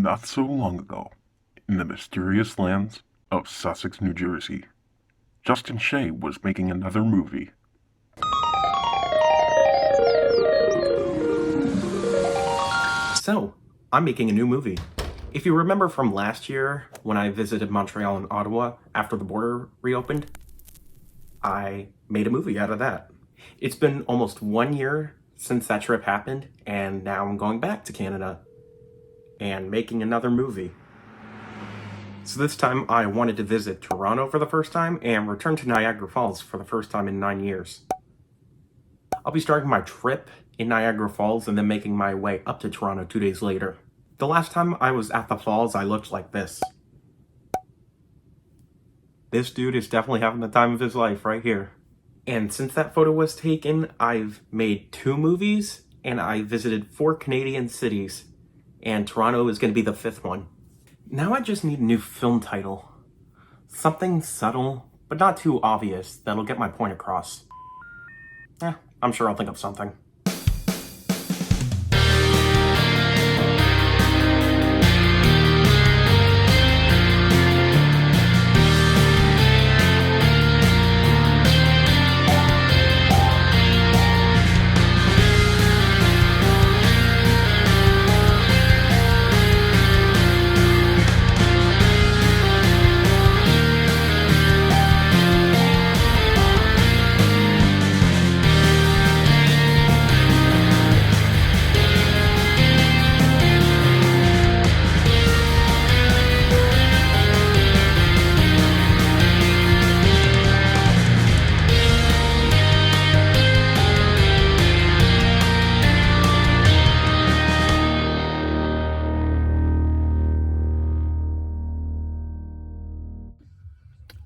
not so long ago, in the mysterious lands of Sussex, New Jersey, Justin Shea was making another movie. So, I'm making a new movie. If you remember from last year, when I visited Montreal and Ottawa after the border reopened, I made a movie out of that. It's been almost 1 year since that trip happened, and now I'm going back to Canada and making another movie. So this time I wanted to visit Toronto for the first time and return to Niagara Falls for the first time in 9 years. I'll be starting my trip in Niagara Falls and then making my way up to Toronto 2 days later. The last time I was at the falls, I looked like this. This dude is definitely having the time of his life right here. And since that photo was taken, I've made 2 movies and I visited 4 Canadian cities. And Toronto is going to be the 5th one. Now I just need a new film title. Something subtle, but not too obvious, that'll get my point across. I'm sure I'll think of something.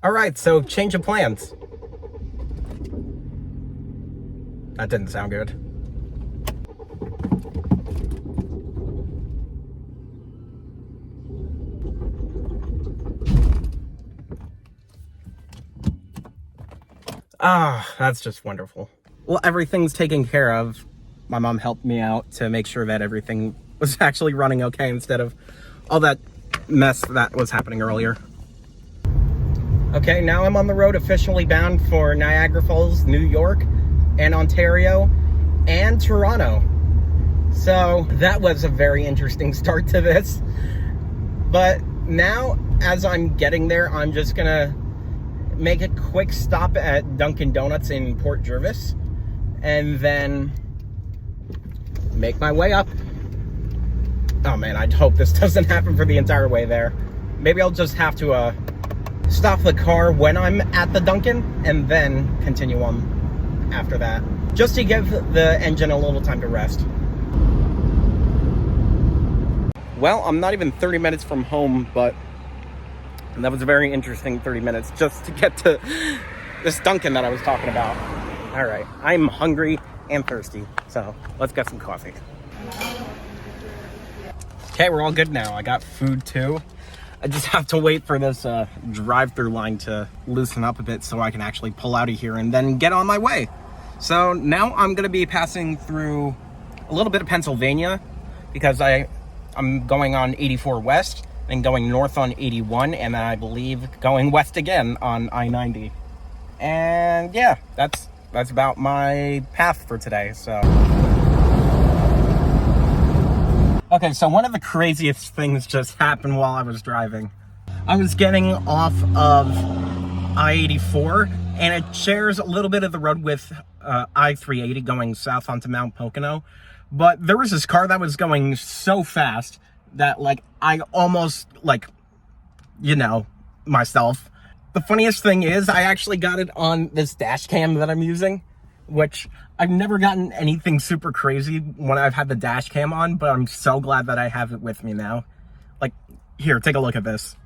Alright, so change of plans. That didn't sound good. That's just wonderful. Well, everything's taken care of. My mom helped me out to make sure that everything was actually running okay instead of all that mess that was happening earlier. Okay, now I'm on the road officially bound for Niagara Falls, New York, and Ontario, and Toronto. So that was a very interesting start to this. But now, as I'm getting there, I'm just gonna make a quick stop at Dunkin' Donuts in Port Jervis, and then make my way up. Oh man, I hope this doesn't happen for the entire way there. Maybe I'll just have to, stop the car when I'm at the Dunkin' and then continue on after that, just to give the engine a little time to rest. Well, I'm not even 30 minutes from home, but that was a very interesting 30 minutes just to get to this Dunkin' that I was talking about. All right, I'm hungry and thirsty, so let's get some coffee. Okay, we're all good now. I got food too. I just have to wait for this drive-through line to loosen up a bit so I can actually pull out of here and then get on my way. So now I'm going to be passing through a little bit of Pennsylvania because I'm going on 84 West and going north on 81, and then I believe going west again on I-90. And yeah, that's about my path for today. So okay, so one of the craziest things just happened while I was driving. I was getting off of I-84, and it shares a little bit of the road with I-380 going south onto Mount Pocono. But there was this car that was going so fast that, I almost, myself. The funniest thing is I actually got it on this dash cam that I'm using, which I've never gotten anything super crazy when I've had the dash cam on, but I'm so glad that I have it with me now. Here, take a look at this.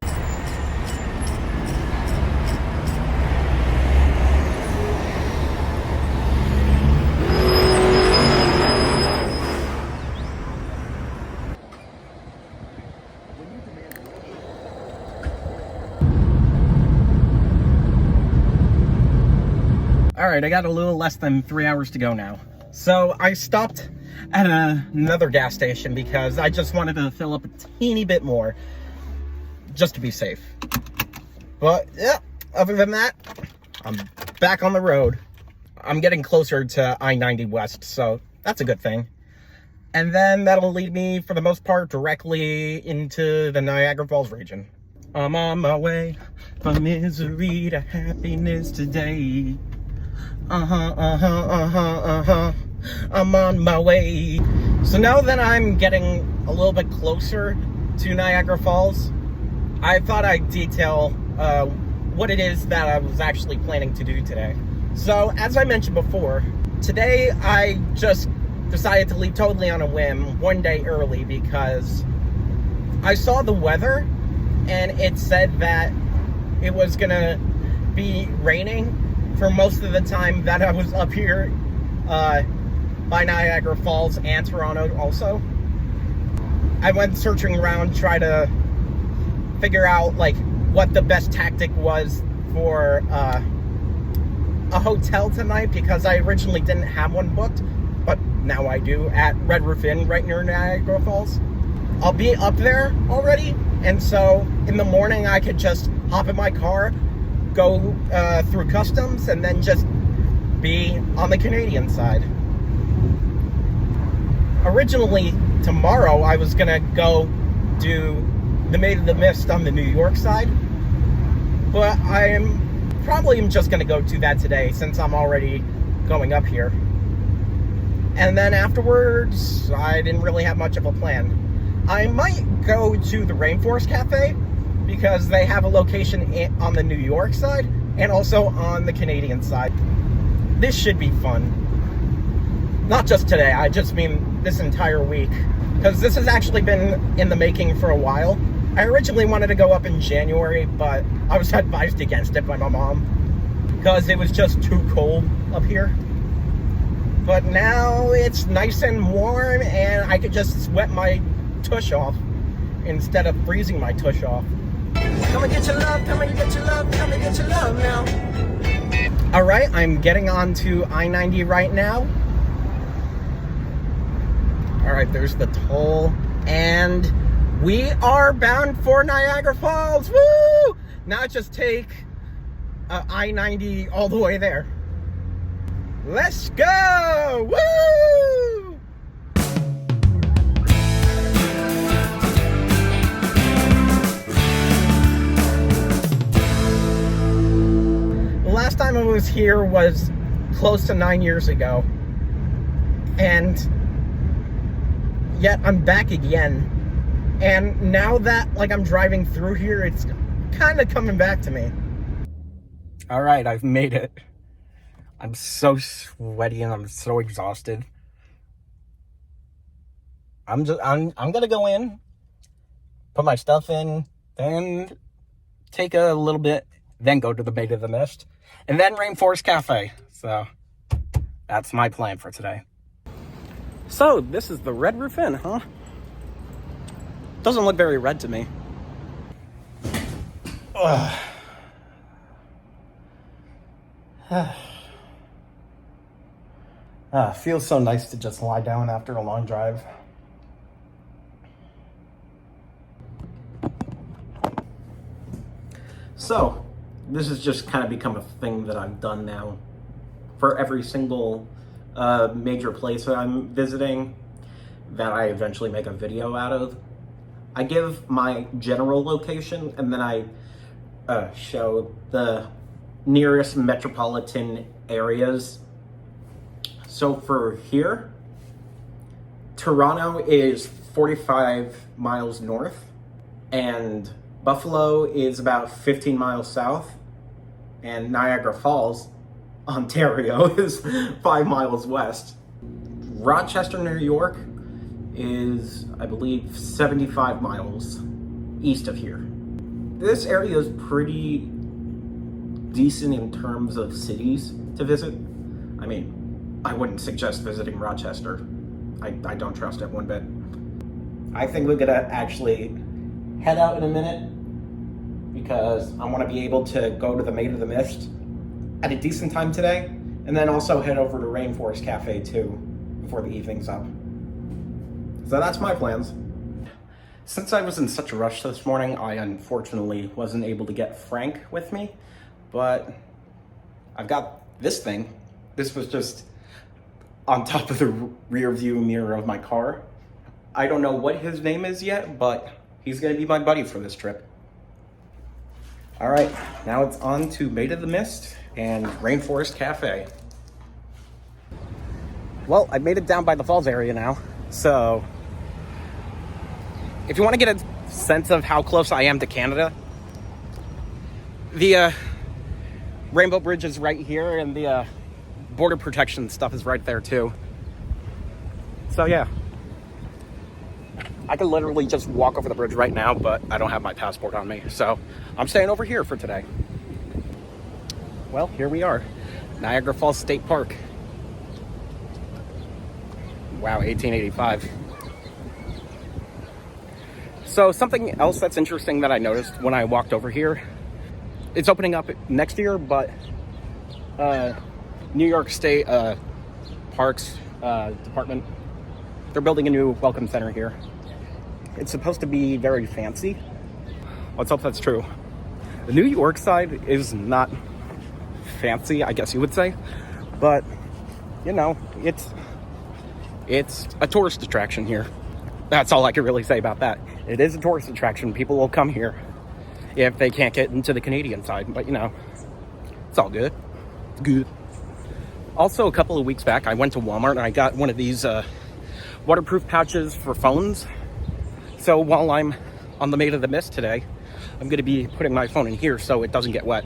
All right, I got a little less than 3 hours to go now. So I stopped at another gas station because I just wanted to fill up a teeny bit more, just to be safe. But yeah, other than that, I'm back on the road. I'm getting closer to I-90 West, so that's a good thing. And then that'll lead me, for the most part, directly into the Niagara Falls region. I'm on my way from misery to happiness today. I'm on my way. So now that I'm getting a little bit closer to Niagara Falls, I thought I'd detail what it is that I was actually planning to do today. So, as I mentioned before, today I just decided to leave totally on a whim, one day early, because I saw the weather and it said that it was gonna be raining for most of the time that I was up here by Niagara Falls and Toronto also. I went searching around, try to figure out like what the best tactic was for a hotel tonight, because I originally didn't have one booked, but now I do, at Red Roof Inn right near Niagara Falls. I'll be up there already, and so in the morning I could just hop in my car, go through customs, and then just be on the Canadian side. Originally, tomorrow I was gonna go do the Maid of the Mist on the New York side, but I'm probably just gonna go do that today since I'm already going up here. And then afterwards, I didn't really have much of a plan. I might go to the Rainforest Cafe because they have a location on the New York side and also on the Canadian side. This should be fun. Not just today, I just mean this entire week, because this has actually been in the making for a while. I originally wanted to go up in January, but I was advised against it by my mom because it was just too cold up here. But now it's nice and warm and I could just sweat my tush off instead of freezing my tush off. Come and get your love, come and get your love, come and get your love now. Alright, I'm getting on to I-90 right now. Alright, there's the toll, and we are bound for Niagara Falls. Woo! Now just take I-90 all the way there. Let's go! Woo! The last time I was here was close to 9 years ago. And yet I'm back again. And now that I'm driving through here, it's kind of coming back to me. All right, I've made it. I'm so sweaty and I'm so exhausted. I'm gonna go in, put my stuff in, then take a little bit, then go to the Maid of the Mist, and then Rainforest Cafe. So that's my plan for today. So this is the Red Roof Inn, huh? Doesn't look very red to me. Feels so nice to just lie down after a long drive. So, this has just kind of become a thing that I've done now for every single major place that I'm visiting that I eventually make a video out of. I give my general location and then I show the nearest metropolitan areas. So for here, Toronto is 45 miles north and Buffalo is about 15 miles south, and Niagara Falls, Ontario, is 5 miles west. Rochester, New York is, I believe, 75 miles east of here. This area is pretty decent in terms of cities to visit. I mean, I wouldn't suggest visiting Rochester. I don't trust it one bit. I think we're gonna actually head out in a minute because I want to be able to go to the Maid of the Mist at a decent time today, and then also head over to Rainforest Cafe too before the evening's up. So that's my plans. Since I was in such a rush this morning, I unfortunately wasn't able to get Frank with me, but I've got this thing. This was just on top of the rear view mirror of my car. I don't know what his name is yet, but he's gonna be my buddy for this trip. All right, now it's on to Maid of the Mist and Rainforest Cafe. Well, I made it down by the falls area now, so if you want to get a sense of how close I am to Canada, the Rainbow Bridge is right here, and the border protection stuff is right there too. So yeah, I could literally just walk over the bridge right now, but I don't have my passport on me, so I'm staying over here for today. Well, here we are, Niagara Falls State Park. Wow, 1885. So something else that's interesting that I noticed when I walked over here, it's opening up next year, but New York State Parks Department, they're building a new welcome center here. It's supposed to be very fancy. Let's hope that's true. The New York side is not fancy, I guess you would say, but you know, it's a tourist attraction here. That's all I can really say about that. It is a tourist attraction. People will come here if they can't get into the Canadian side, but you know, it's all good. It's good. Also, a couple of weeks back, I went to Walmart and I got one of these waterproof pouches for phones. So while I'm on the Maid of the Mist today, I'm going to be putting my phone in here so it doesn't get wet.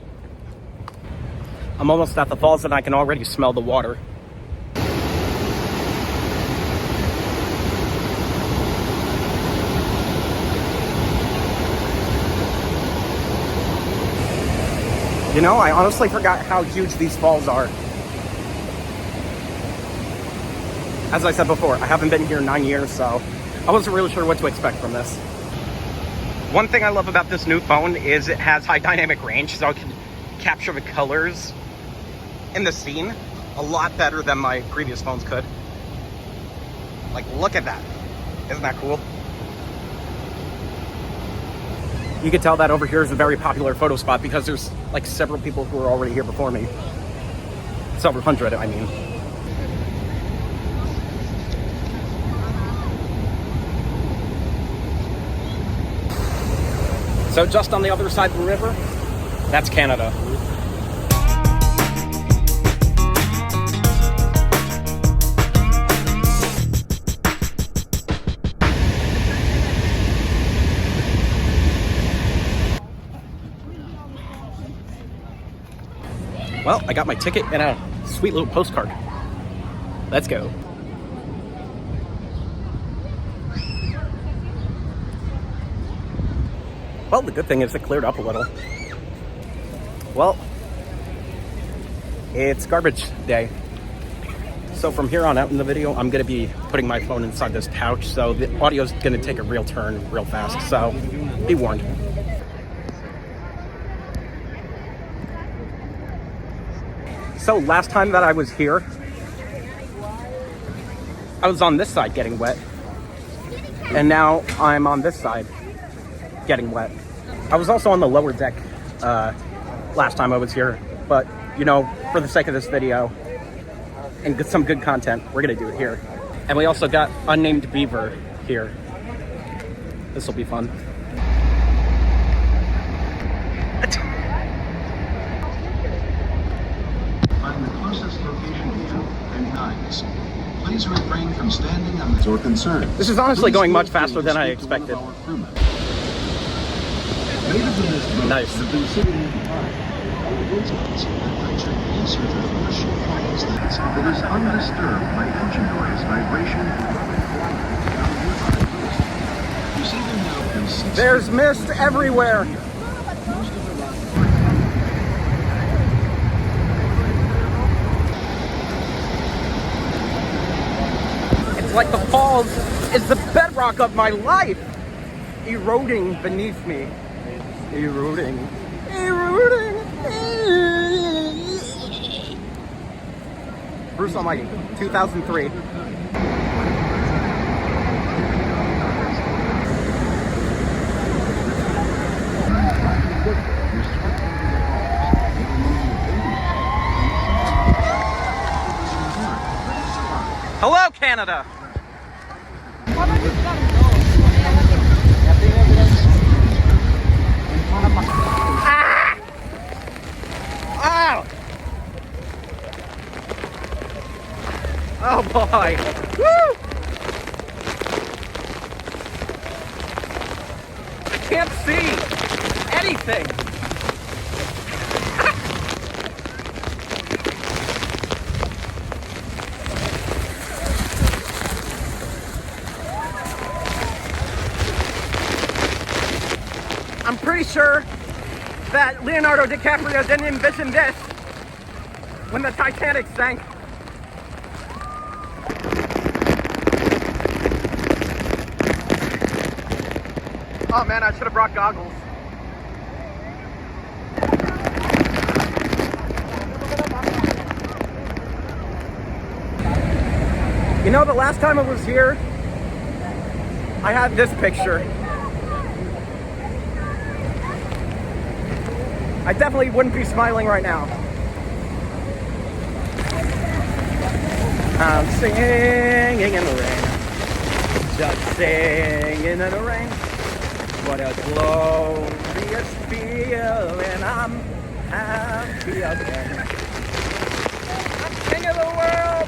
I'm almost at the falls and I can already smell the water. You know, I honestly forgot how huge these falls are. As I said before, I haven't been here in 9 years, so I wasn't really sure what to expect from this. One thing I love about this new phone is it has high dynamic range, so it can capture the colors in the scene a lot better than my previous phones could. Like, look at that. Isn't that cool? You can tell that over here is a very popular photo spot because there's like several people who are already here before me. Several hundred, I mean. So just on the other side of the river, that's Canada. Well, I got my ticket and a sweet little postcard. Let's go. Well, the good thing is it cleared up a little. Well, it's garbage day. So from here on out in the video, I'm going to be putting my phone inside this pouch, so the audio is going to take a real turn real fast, so be warned. So last time that I was here, I was on this side getting wet, and now I'm on this side getting wet. I was also on the lower deck last time I was here, but you know, for the sake of this video and get some good content, we're gonna do it here. And we also got unnamed beaver here. This will be fun. Find the closest location to you and guides. Please refrain from standing on the or concerns. This is honestly going much faster than I expected. Nice. Have been sitting in the park. Incidents that feature closer to the bush falls that it is undisturbed by engine noise, vibration. You see them now in 6 There's mist everywhere. It's like the falls is the bedrock of my life, eroding beneath me. Eroding. Bruce Almighty, 2003. Hello, Canada! Ah! Ow! Oh boy! Woo! I can't see anything! I'm pretty sure that Leonardo DiCaprio didn't envision this when the Titanic sank. Oh man, I should have brought goggles. You know, the last time I was here, I had this picture. I definitely wouldn't be smiling right now. I'm singing in the rain, just singing in the rain. What a glorious feeling, I'm happy again. I'm king of the world,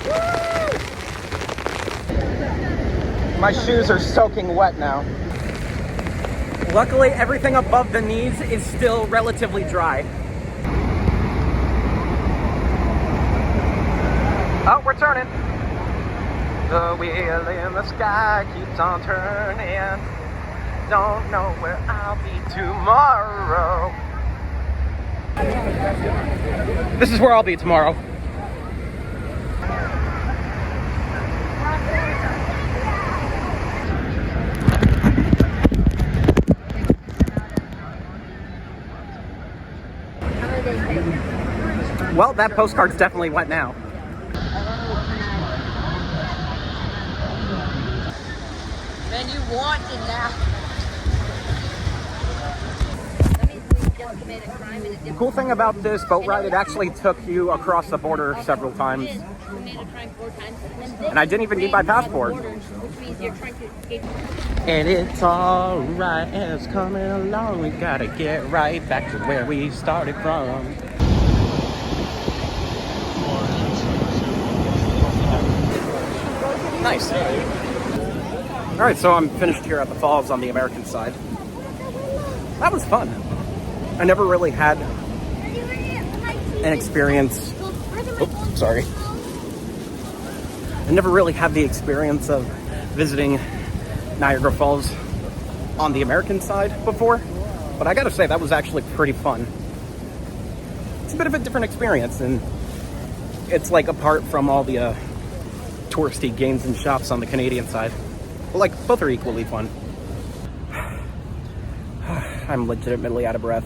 woo! My shoes are soaking wet now. Luckily, everything above the knees is still relatively dry. Oh, we're turning. The wheel in the sky keeps on turning. Don't know where I'll be tomorrow. This is where I'll be tomorrow. Well, that postcard's definitely wet now. Man, you want it now. The cool thing about this boat ride, it actually took you across the border several times. And I didn't even need my passport. And it's alright, and it's coming along. We gotta get right back to where we started from. Nice. Alright, so I'm finished here at the falls on the American side. That was fun. I never really had an experience. Oops, sorry. I never really had the experience of visiting Niagara Falls on the American side before, but I gotta say that was actually pretty fun. It's a bit of a different experience, and it's like apart from all the touristy games and shops on the Canadian side. But like, both are equally fun. I'm legitimately out of breath.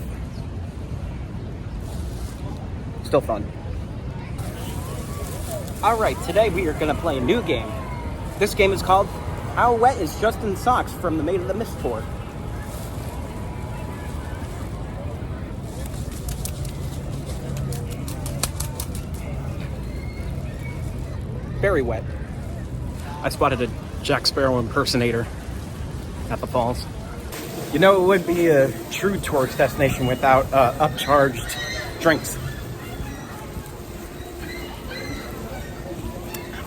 Still fun. Alright, today we are gonna play a new game. This game is called How Wet is Justin's Socks from the Made of the Mist tour. Very wet. I spotted a Jack Sparrow impersonator at the falls. You know, it would be a true tourist destination without upcharged drinks.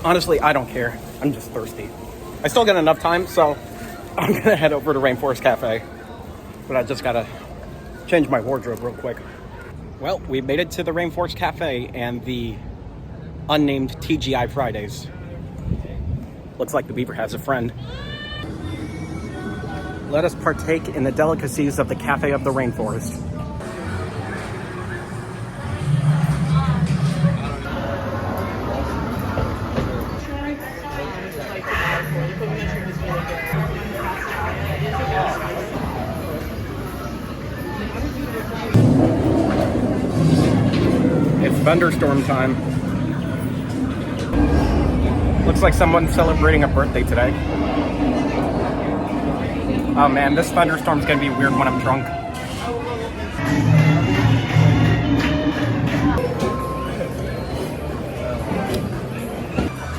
Honestly, I don't care. I'm just thirsty. I still got enough time, so I'm gonna head over to Rainforest Cafe. But I just gotta change my wardrobe real quick. Well, we made it to the Rainforest Cafe and the unnamed TGI Fridays. Looks like the beaver has a friend. Let us partake in the delicacies of the Cafe of the Rainforest. It's thunderstorm time. Looks like someone's celebrating a birthday today. Oh man, this thunderstorm's gonna be weird when I'm drunk.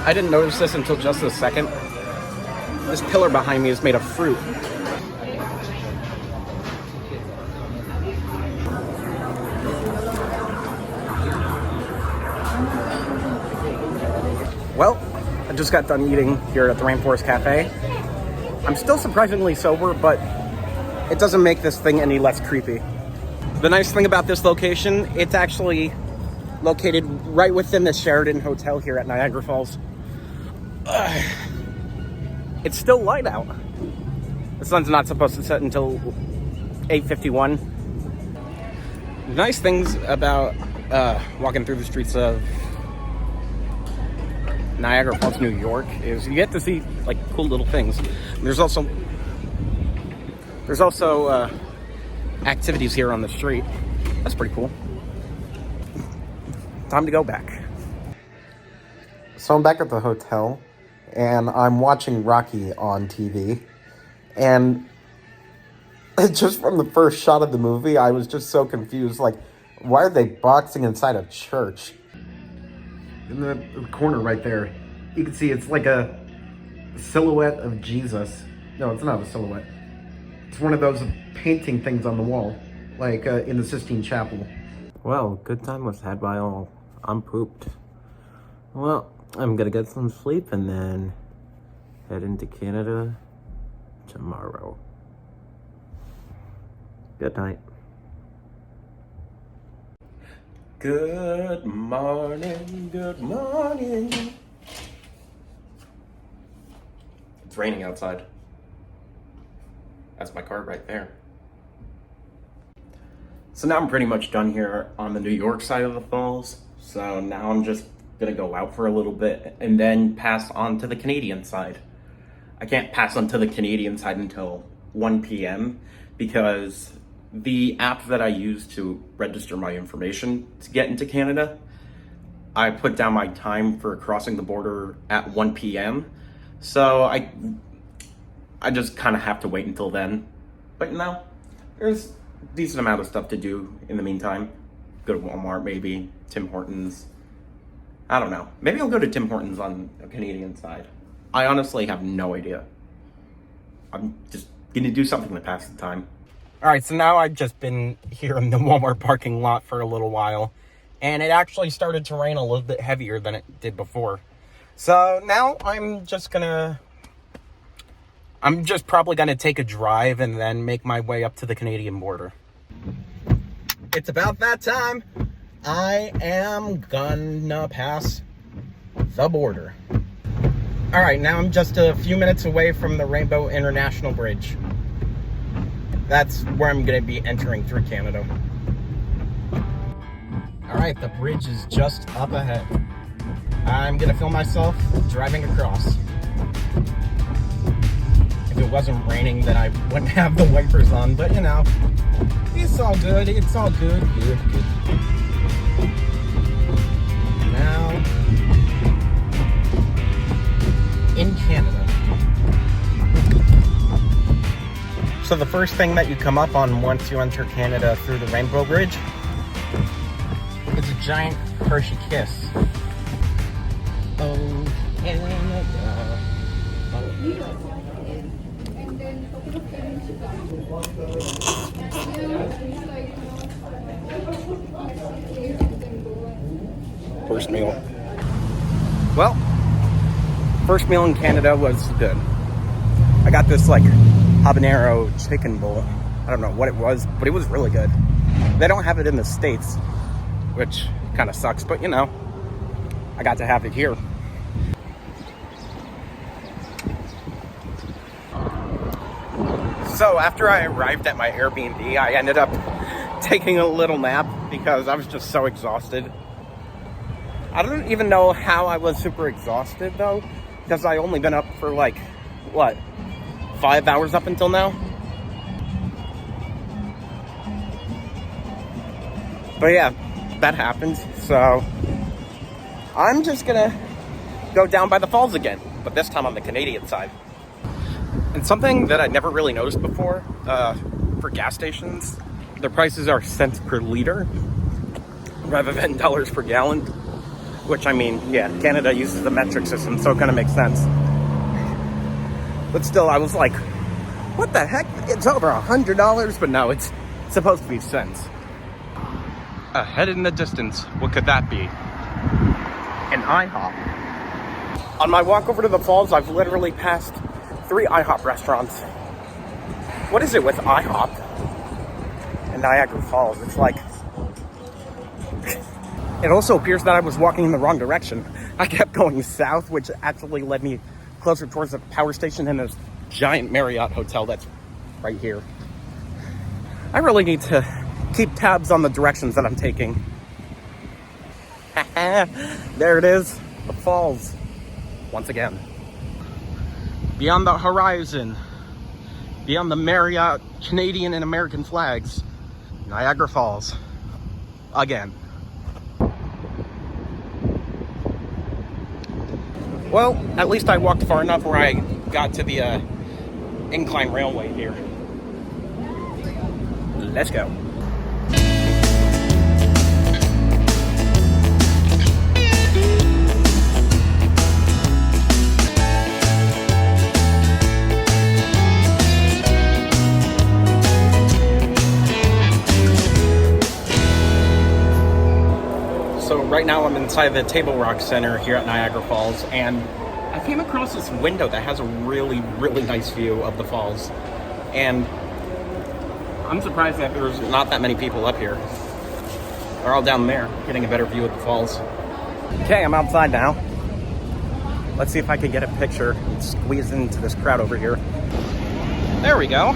I didn't notice this until just a second. This pillar behind me is made of fruit. Well, I just got done eating here at the Rainforest Cafe. I'm still surprisingly sober, but it doesn't make this thing any less creepy. The nice thing about this location, it's actually located right within the Sheraton Hotel here at Niagara Falls. It's still light out. The sun's not supposed to set until 8:51. The nice things about walking through the streets of Niagara Falls, New York, is you get to see like cool little things. There's also activities here on the street. That's pretty cool. Time to go back. So I'm back at the hotel, and I'm watching Rocky on TV, and just from the first shot of the movie, I was just so confused. Like, why are they boxing inside a church? In the corner right there, you can see it's like a silhouette of Jesus. No, it's not a silhouette. It's one of those painting things on the wall, like in the Sistine Chapel. Well, good time was had by all. I'm pooped. Well, I'm gonna get some sleep and then head into Canada tomorrow. Good night. Good morning, good morning. It's raining outside. That's my car right there. So now I'm pretty much done here on the New York side of the falls. So now I'm just gonna go out for a little bit and then pass on to the Canadian side. I can't pass on to the Canadian side until 1 p.m. because the app that I use to register my information to get into Canada, I put down my time for crossing the border at 1 p.m. So I just kind of have to wait until then. But now, there's a decent amount of stuff to do in the meantime. Go to Walmart, maybe, Tim Hortons. I don't know. Maybe I'll go to Tim Hortons on the Canadian side. I honestly have no idea. I'm just gonna do something to pass the time. All right, so now I've just been here in the Walmart parking lot for a little while, and it actually started to rain a little bit heavier than it did before. So now I'm just probably gonna take a drive and then make my way up to the Canadian border. It's about that time. I am gonna pass the border. All right, now I'm just a few minutes away from the Rainbow International Bridge. That's where I'm gonna be entering through Canada. All right, the bridge is just up ahead. I'm gonna film myself driving across. If it wasn't raining, then I wouldn't have the wipers on, but you know, it's all good, it's all good, good. Now, in Canada. So the first thing that you come up on once you enter Canada through the Rainbow Bridge is a giant Hershey kiss. Oh, Canada. First meal. Well, first meal in Canada was good. I got this like habanero chicken bowl. I don't know what it was, but it was really good. They don't have it in the States, which kind of sucks, but you know, I got to have it here. So after I arrived at my Airbnb, I ended up taking a little nap because I was just so exhausted. I don't even know how I was super exhausted though, because I only been up for like, what, 5 hours up until now? But yeah, that happened. So I'm just gonna go down by the falls again, but this time on the Canadian side. And something that I never really noticed before, for gas stations, their prices are cents per liter rather than dollars per gallon. Which, I mean, yeah, Canada uses the metric system, so it kind of makes sense. But still, I was like, what the heck? It's over $100, but no, it's supposed to be cents. Ahead in the distance, what could that be? An IHOP. On my walk over to the falls, I've literally passed 3 IHOP restaurants. What is it with IHOP and Niagara Falls? It's like... It also appears that I was walking in the wrong direction. I kept going south, which actually led me closer towards the power station and this giant Marriott hotel that's right here. I really need to keep tabs on the directions that I'm taking. There it is, the falls, once again. Beyond the horizon, beyond the Marriott Canadian and American flags, Niagara Falls, again. Well, at least I walked far enough where I got to the incline railway here. Let's go. So right now I'm inside the Table Rock Center here at Niagara Falls, and I came across this window that has a really, really nice view of the falls. And I'm surprised that there's not that many people up here. They're all down there getting a better view of the falls. Okay, I'm outside now. Let's see if I can get a picture and squeeze into this crowd over here. There we go.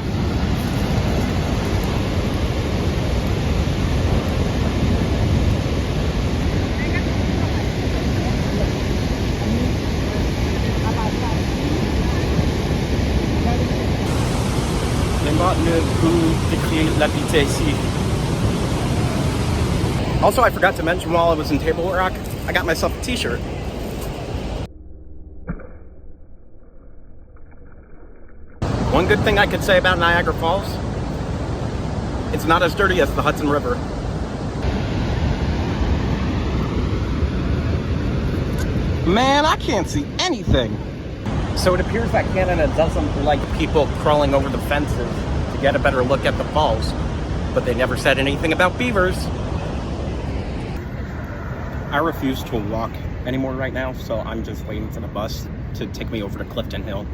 Also, I forgot to mention while I was in Table Rock, I got myself a t-shirt. One good thing I could say about Niagara Falls, it's not as dirty as the Hudson River. Man, I can't see anything. So it appears that Canada doesn't like people crawling over the fences to get a better look at the falls, but they never said anything about beavers. I refuse to walk anymore right now, so I'm just waiting for the bus to take me over to Clifton Hill,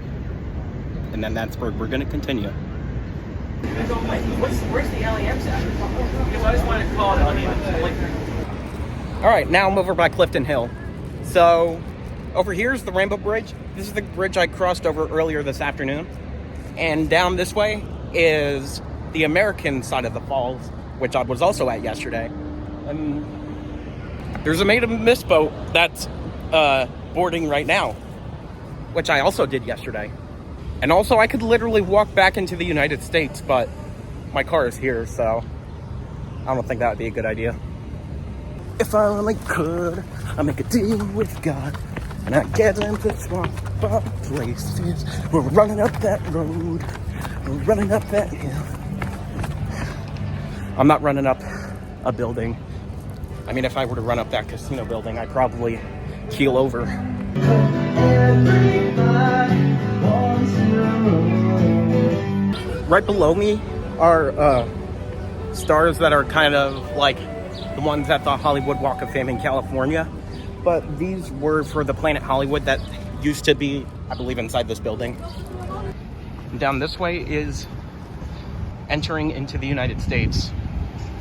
and then that's where we're gonna continue. Where's the LAMs at? Because I just wanted to call it LAMs. All right, now I'm over by Clifton Hill. So over here is the Rainbow Bridge. This is the bridge I crossed over earlier this afternoon. And down this way is the American side of the falls, which I was also at yesterday. There's a Made of Mist boat that's boarding right now, which I also did yesterday. And also I could literally walk back into the United States, but my car is here, so I don't think that would be a good idea. If I only could, I'd make a deal with God, and I'd get them to swap our places. We're running up that road, we're running up that hill. I'm not running up a building. I mean, if I were to run up that casino building, I'd probably keel over. Right below me are stars that are kind of like the ones at the Hollywood Walk of Fame in California. But these were for the Planet Hollywood that used to be, I believe, inside this building. And down this way is entering into the United States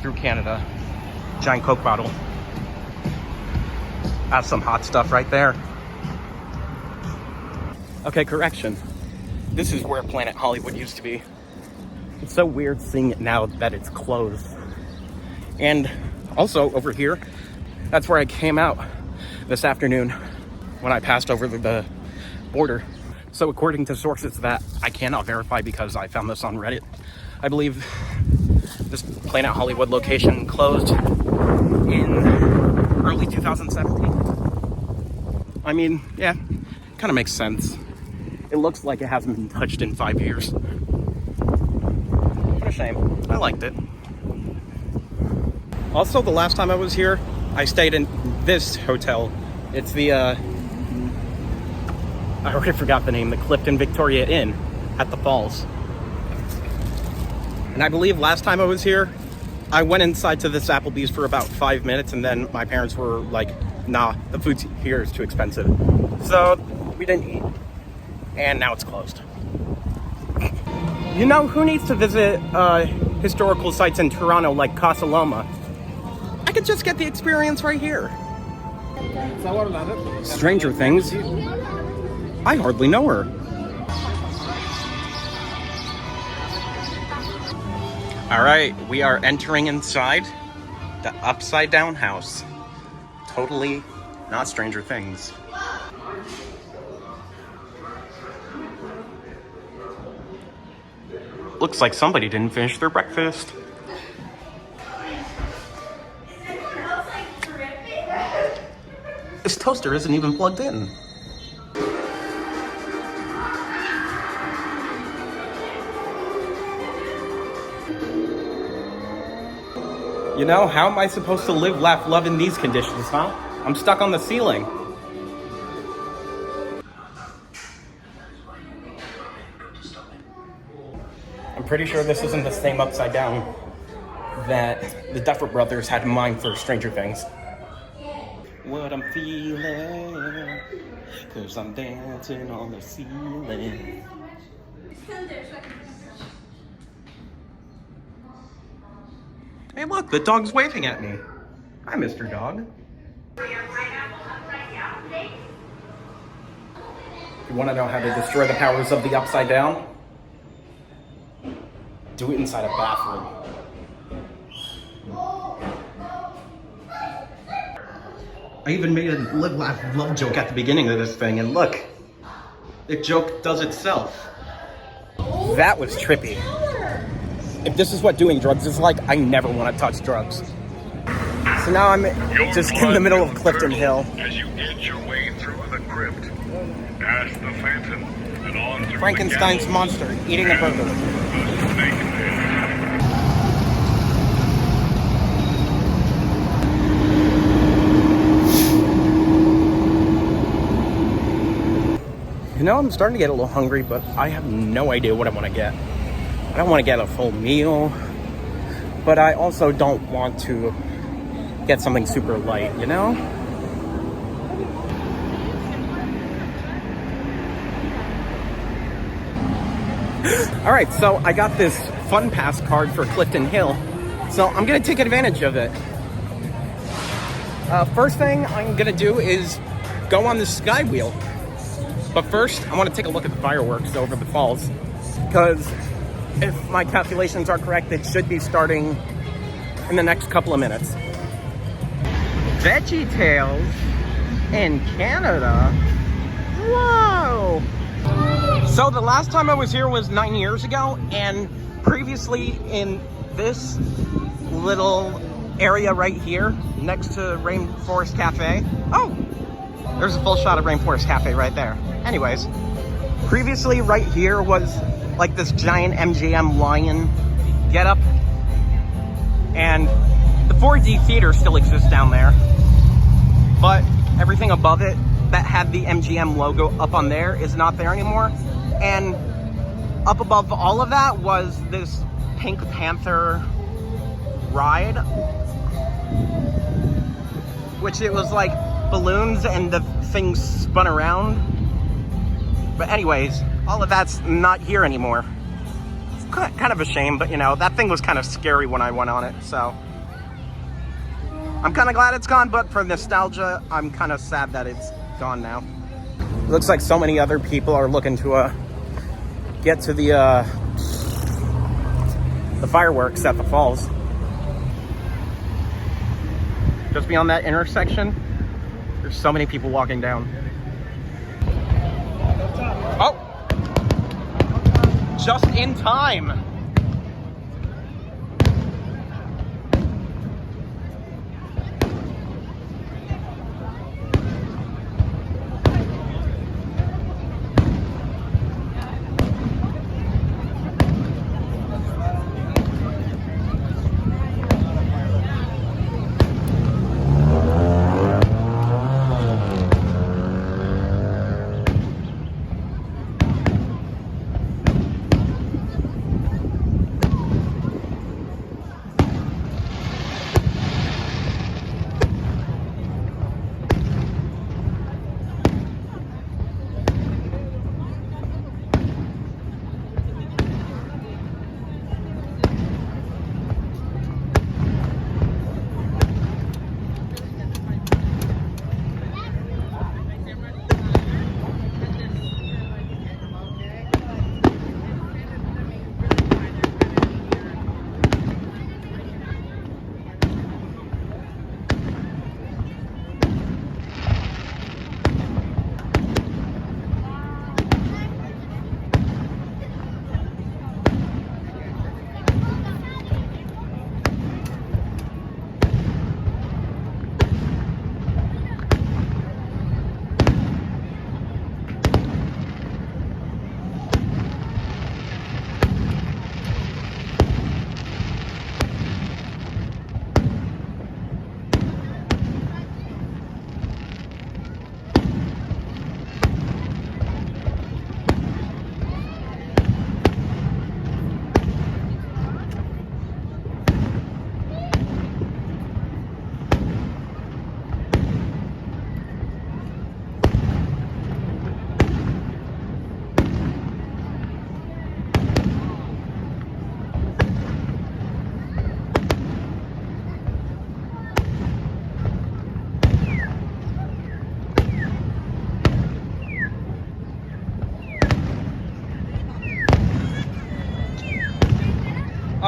through Canada. Giant Coke bottle. Have some hot stuff right there. Okay, correction. This is where Planet Hollywood used to be. It's so weird seeing it now that it's closed. And also over here, that's where I came out this afternoon when I passed over the border. So according to sources that I cannot verify because I found this on Reddit, I believe this Planet Hollywood location closed in early 2017. I mean, yeah, kind of makes sense. It looks like it hasn't been touched in 5 years. What a shame. I liked it. Also, the last time I was here, I stayed in this hotel. It's the, I already forgot the name, the Clifton Victoria Inn at the Falls. And I believe last time I was here, I went inside to this Applebee's for about 5 minutes, and then my parents were like, nah, the food here is too expensive. So we didn't eat. And now it's closed. You know, who needs to visit historical sites in Toronto like Casa Loma? I could just get the experience right here. Stranger Things. I hardly know her. All right, we are entering inside the upside down house. Totally not Stranger Things. Looks like somebody didn't finish their breakfast. This toaster isn't even plugged in. You know, how am I supposed to live, laugh, love in these conditions, huh? I'm stuck on the ceiling. I'm pretty sure this isn't the same upside down that the Duffer Brothers had in mind for Stranger Things. What I'm feeling, 'cause I'm dancing on the ceiling. Hey look, the dog's waving at me. Hi, Mr. Dog. You want to know how to destroy the powers of the upside down? Do it inside a bathroom. I even made a live, laugh, love joke at the beginning of this thing, and look, the joke does itself. That was trippy. If this is what doing drugs is like, I never want to touch drugs. So now I'm just in the middle of Clifton Hill. As you inch your way through the crypt, past the phantom, and on through Frankenstein's monster eating a burger. the snake pit. You know, I'm starting to get a little hungry, but I have no idea what I want to get. I don't want to get a full meal, but I also don't want to get something super light, you know? All right, so I got this Fun Pass card for Clifton Hill, so I'm gonna take advantage of it. First thing I'm gonna do is go on the sky wheel. But first, I want to take a look at the fireworks over the falls, because if my calculations are correct, it should be starting in the next couple of minutes. Veggie Tales in Canada? Whoa! So the last time I was here was 9 years ago, and previously in this little area right here, next to Rainforest Cafe. Oh! There's a full shot of Rainforest Cafe right there. Anyways, previously right here was like this giant MGM lion getup, and the 4D theater still exists down there, but everything above it that had the MGM logo up on there is not there anymore. And up above all of that was this Pink Panther ride, which it was like balloons and the things spun around. But anyways, all of that's not here anymore. It's kind of a shame, but you know, that thing was kind of scary when I went on it, so I'm kind of glad it's gone, but for nostalgia, I'm kind of sad that it's gone now. Looks like so many other people are looking to get to the fireworks at the falls. Just beyond that intersection, there's so many people walking down. Oh! Just in time!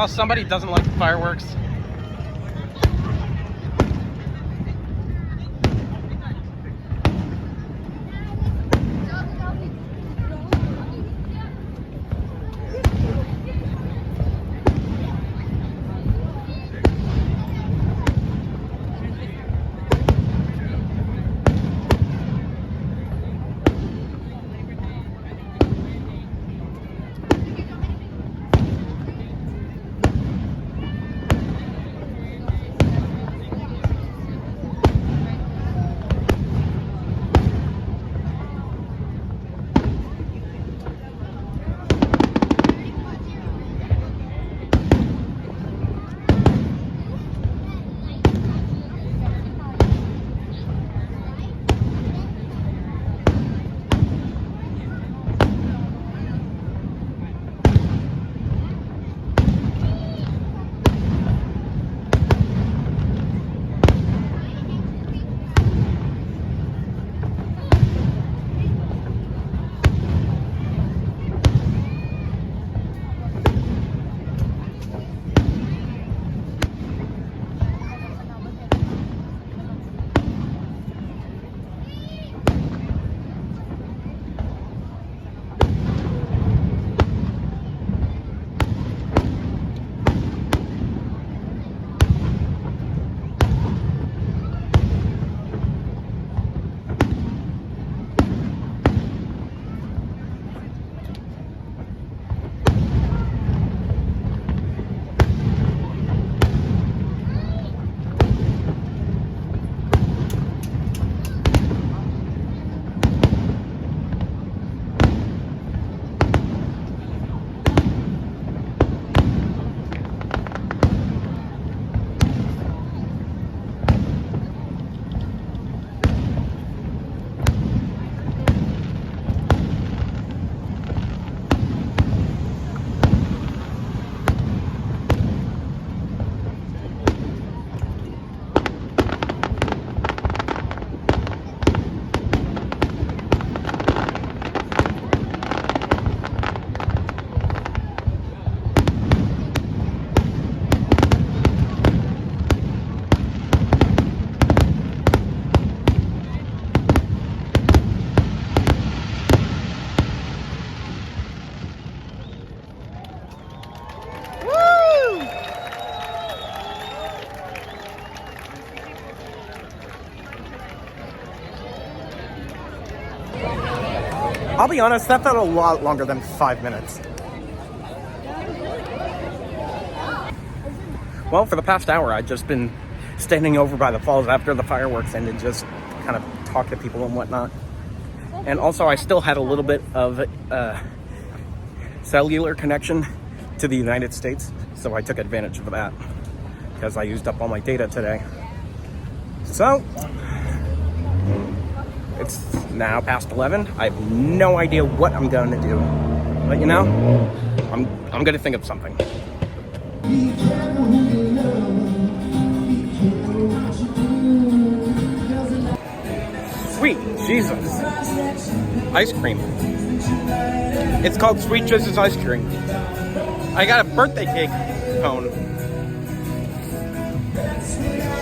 Well, somebody doesn't like the fireworks. I'll be honest, that felt a lot longer than 5 minutes. Well, for the past hour, I've just been standing over by the falls after the fireworks ended, just kind of talk to people and whatnot. And also, I still had a little bit of cellular connection to the United States, so I took advantage of that because I used up all my data today. So, it's now past 11. I have no idea what I'm going to do, but you know, I'm going to think of something. Sweet Jesus. Ice cream. It's called Sweet Jesus ice cream. I got a birthday cake cone.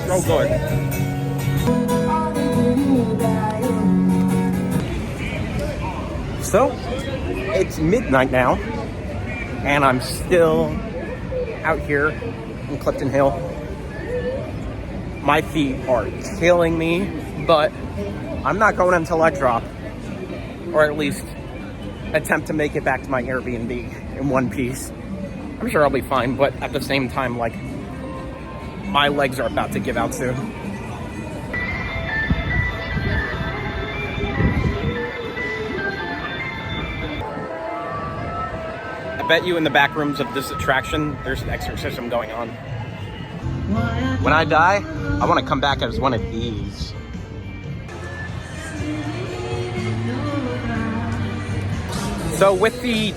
So good. So, it's midnight now, and I'm still out here in Clifton Hill. My feet are killing me, but I'm not going until I drop, or at least attempt to make it back to my Airbnb in one piece. I'm sure I'll be fine, but at the same time, like, my legs are about to give out soon. I bet you in the back rooms of this attraction, there's an exorcism going on. When I die, I want to come back as one of these. So with the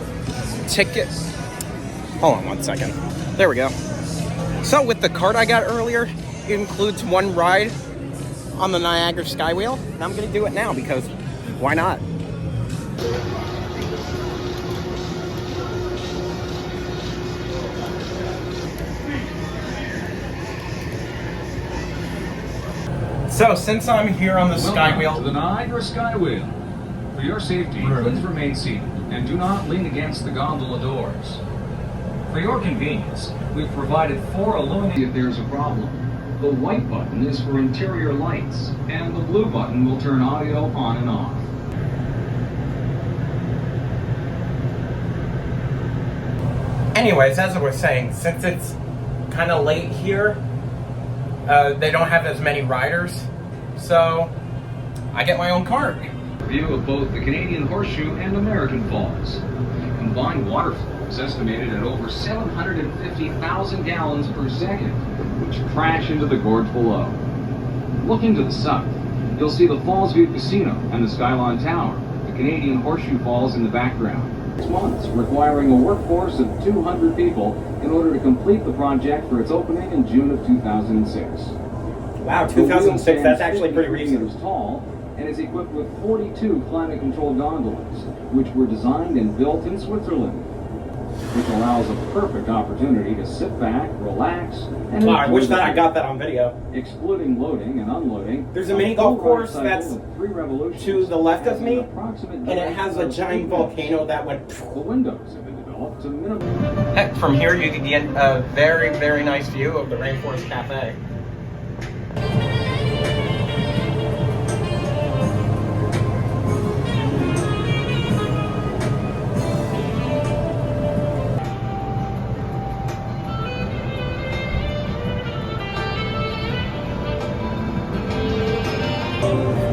ticket, hold on one second. There we go. So with the card I got earlier, it includes one ride on the Niagara Skywheel, and I'm gonna do it now because why not? So, since I'm here on the Welcome Skywheel, to the Niagara Skywheel. For your safety, please remain seated and do not lean against the gondola doors. For your convenience, we've provided 4 illuminated. If there's a problem, the white button is for interior lights, and the blue button will turn audio on and off. anyways, as I was saying, since it's kind of late here, they don't have as many riders, so I get my own cart. View of both the Canadian Horseshoe and American Falls. Combined water flow is estimated at over 750,000 gallons per second, which crash into the gorge below. Looking to the south, you'll see the Falls View Casino and the Skyline Tower, the Canadian Horseshoe Falls in the background. 6 months, requiring a workforce of 200 people in order to complete the project for its opening in June of 2006. Wow, 2006, that's actually pretty recent. It is tall and is equipped with 42 climate-controlled gondolas, which were designed and built in Switzerland, which allows a perfect opportunity to sit back, relax, and Wow, I enjoy wish the that I view. got that on video. Excluding loading and unloading, There's a mini golf full ride course cycle that's of 3 revolutions to the left of has an me, approximate and it has a duration of giant 8 volcano minutes. that went... The windows have been developed to minimum. Heck, from here you can get a very, very nice view of the Rainforest Cafe.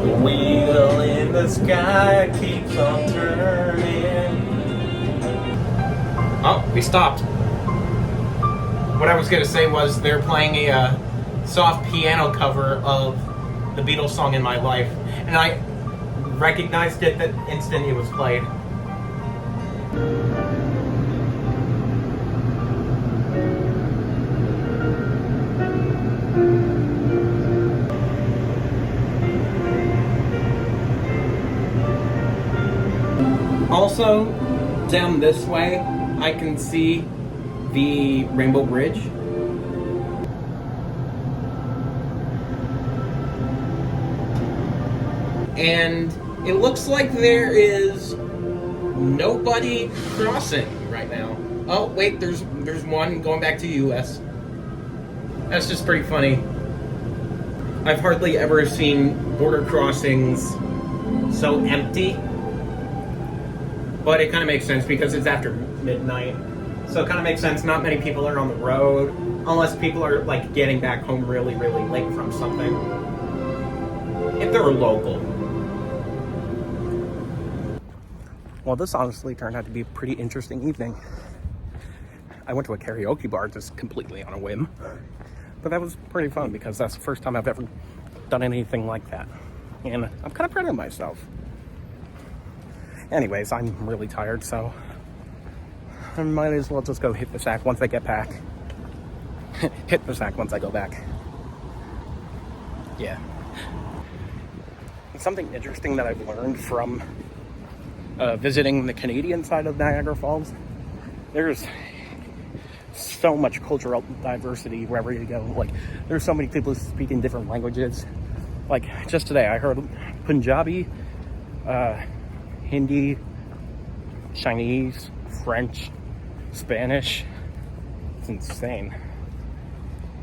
The wheel in the sky keeps on turning. Oh, we stopped. What I was going to say was they're playing a soft piano cover of the Beatles song In My Life. And I recognized it the instant it was played. Also, down this way, I can see the Rainbow Bridge. And it looks like there is nobody crossing right now. Oh, wait, there's one going back to US. That's just pretty funny. I've hardly ever seen border crossings so empty. But it kind of makes sense because it's after midnight. So it kind of makes sense. Not many people are on the road. Unless people are like getting back home really, really late from something. If they're local. Well, this honestly turned out to be a pretty interesting evening. I went to a karaoke bar just completely on a whim. But that was pretty fun because that's the first time I've ever done anything like that. And I'm kind of proud of myself. Anyways, I'm really tired, so I might as well just go hit the sack once I get back. Hit the sack once I go back. Yeah. Something interesting that I've learned from visiting the Canadian side of Niagara Falls, there's so much cultural diversity wherever you go. Like, there's so many people speaking different languages. Like, just today I heard Punjabi, Hindi, Chinese, French, Spanish. It's insane.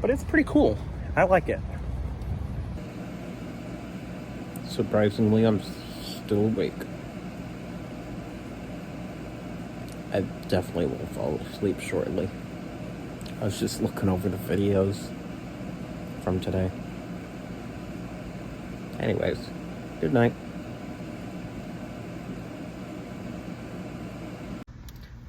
But it's pretty cool. I like it. Surprisingly, I'm still awake. I definitely will fall asleep shortly. I was just looking over the videos from today. Anyways, good night.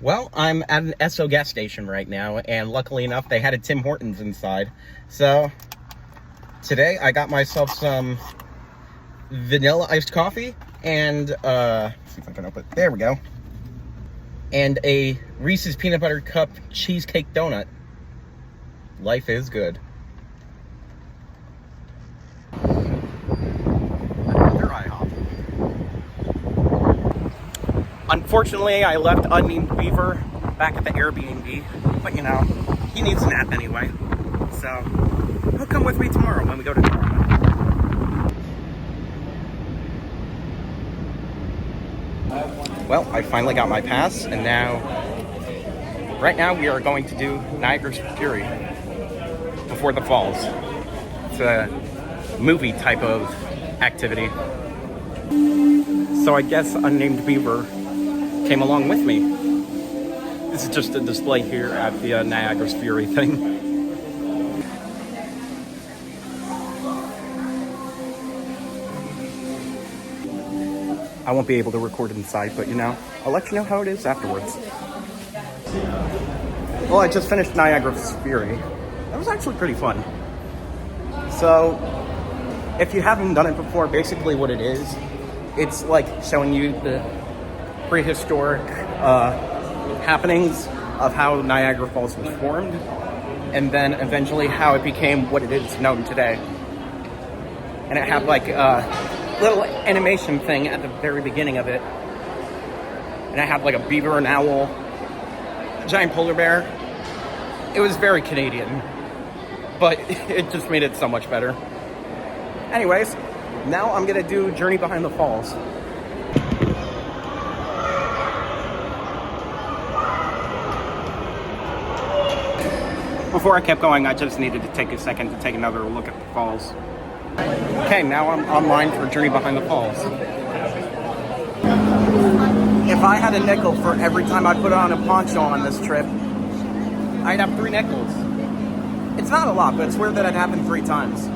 Well, I'm at an Esso gas station right now, and luckily enough, they had a Tim Hortons inside. So, today I got myself some vanilla iced coffee, and, let's see if I can open it. There we go. And a Reese's Peanut Butter Cup cheesecake donut. Life is good. Another IHOP. Unfortunately, I left Unnamed Beaver back at the Airbnb, but you know, he needs a nap anyway. So, he'll come with me tomorrow when we go to Toronto. Well, I finally got my pass, and right now we are going to do Niagara Fury before the falls. It's a movie type of activity. So I guess Unnamed Beaver came along with me. This is just a display here at the Niagara Fury thing. I won't be able to record inside, but I'll let you know how it is afterwards. Well, I just finished Niagara's Fury. That was actually pretty fun. So, if you haven't done it before, basically what it is, it's like showing you the prehistoric happenings of how Niagara Falls was formed, and then eventually how it became what it is known today. And it had like little animation thing at the very beginning of it. And I had like a beaver, an owl, a giant polar bear. It was very Canadian, but it just made it so much better. Anyways, now I'm gonna do Journey Behind the Falls. Before I kept going, I just needed to take a second to take another look at the falls. Okay, now I'm online for Journey Behind the Falls. If I had a nickel for every time I put on a poncho on this trip, I'd have 3 nickels. It's not a lot, but it's weird that it happened 3 times.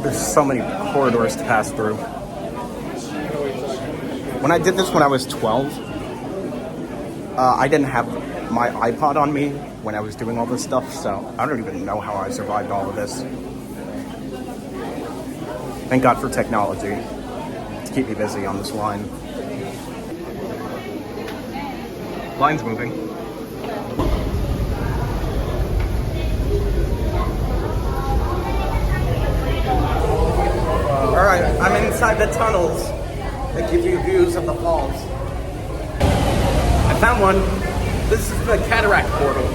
There's so many corridors to pass through. When I did this when I was 12, I didn't have my iPod on me when I was doing all this stuff, so I don't even know how I survived all of this. Thank God for technology to keep me busy on this line. Line's moving. Alright, I'm inside the tunnels that give you views of the falls. I found one. This is the cataract portal.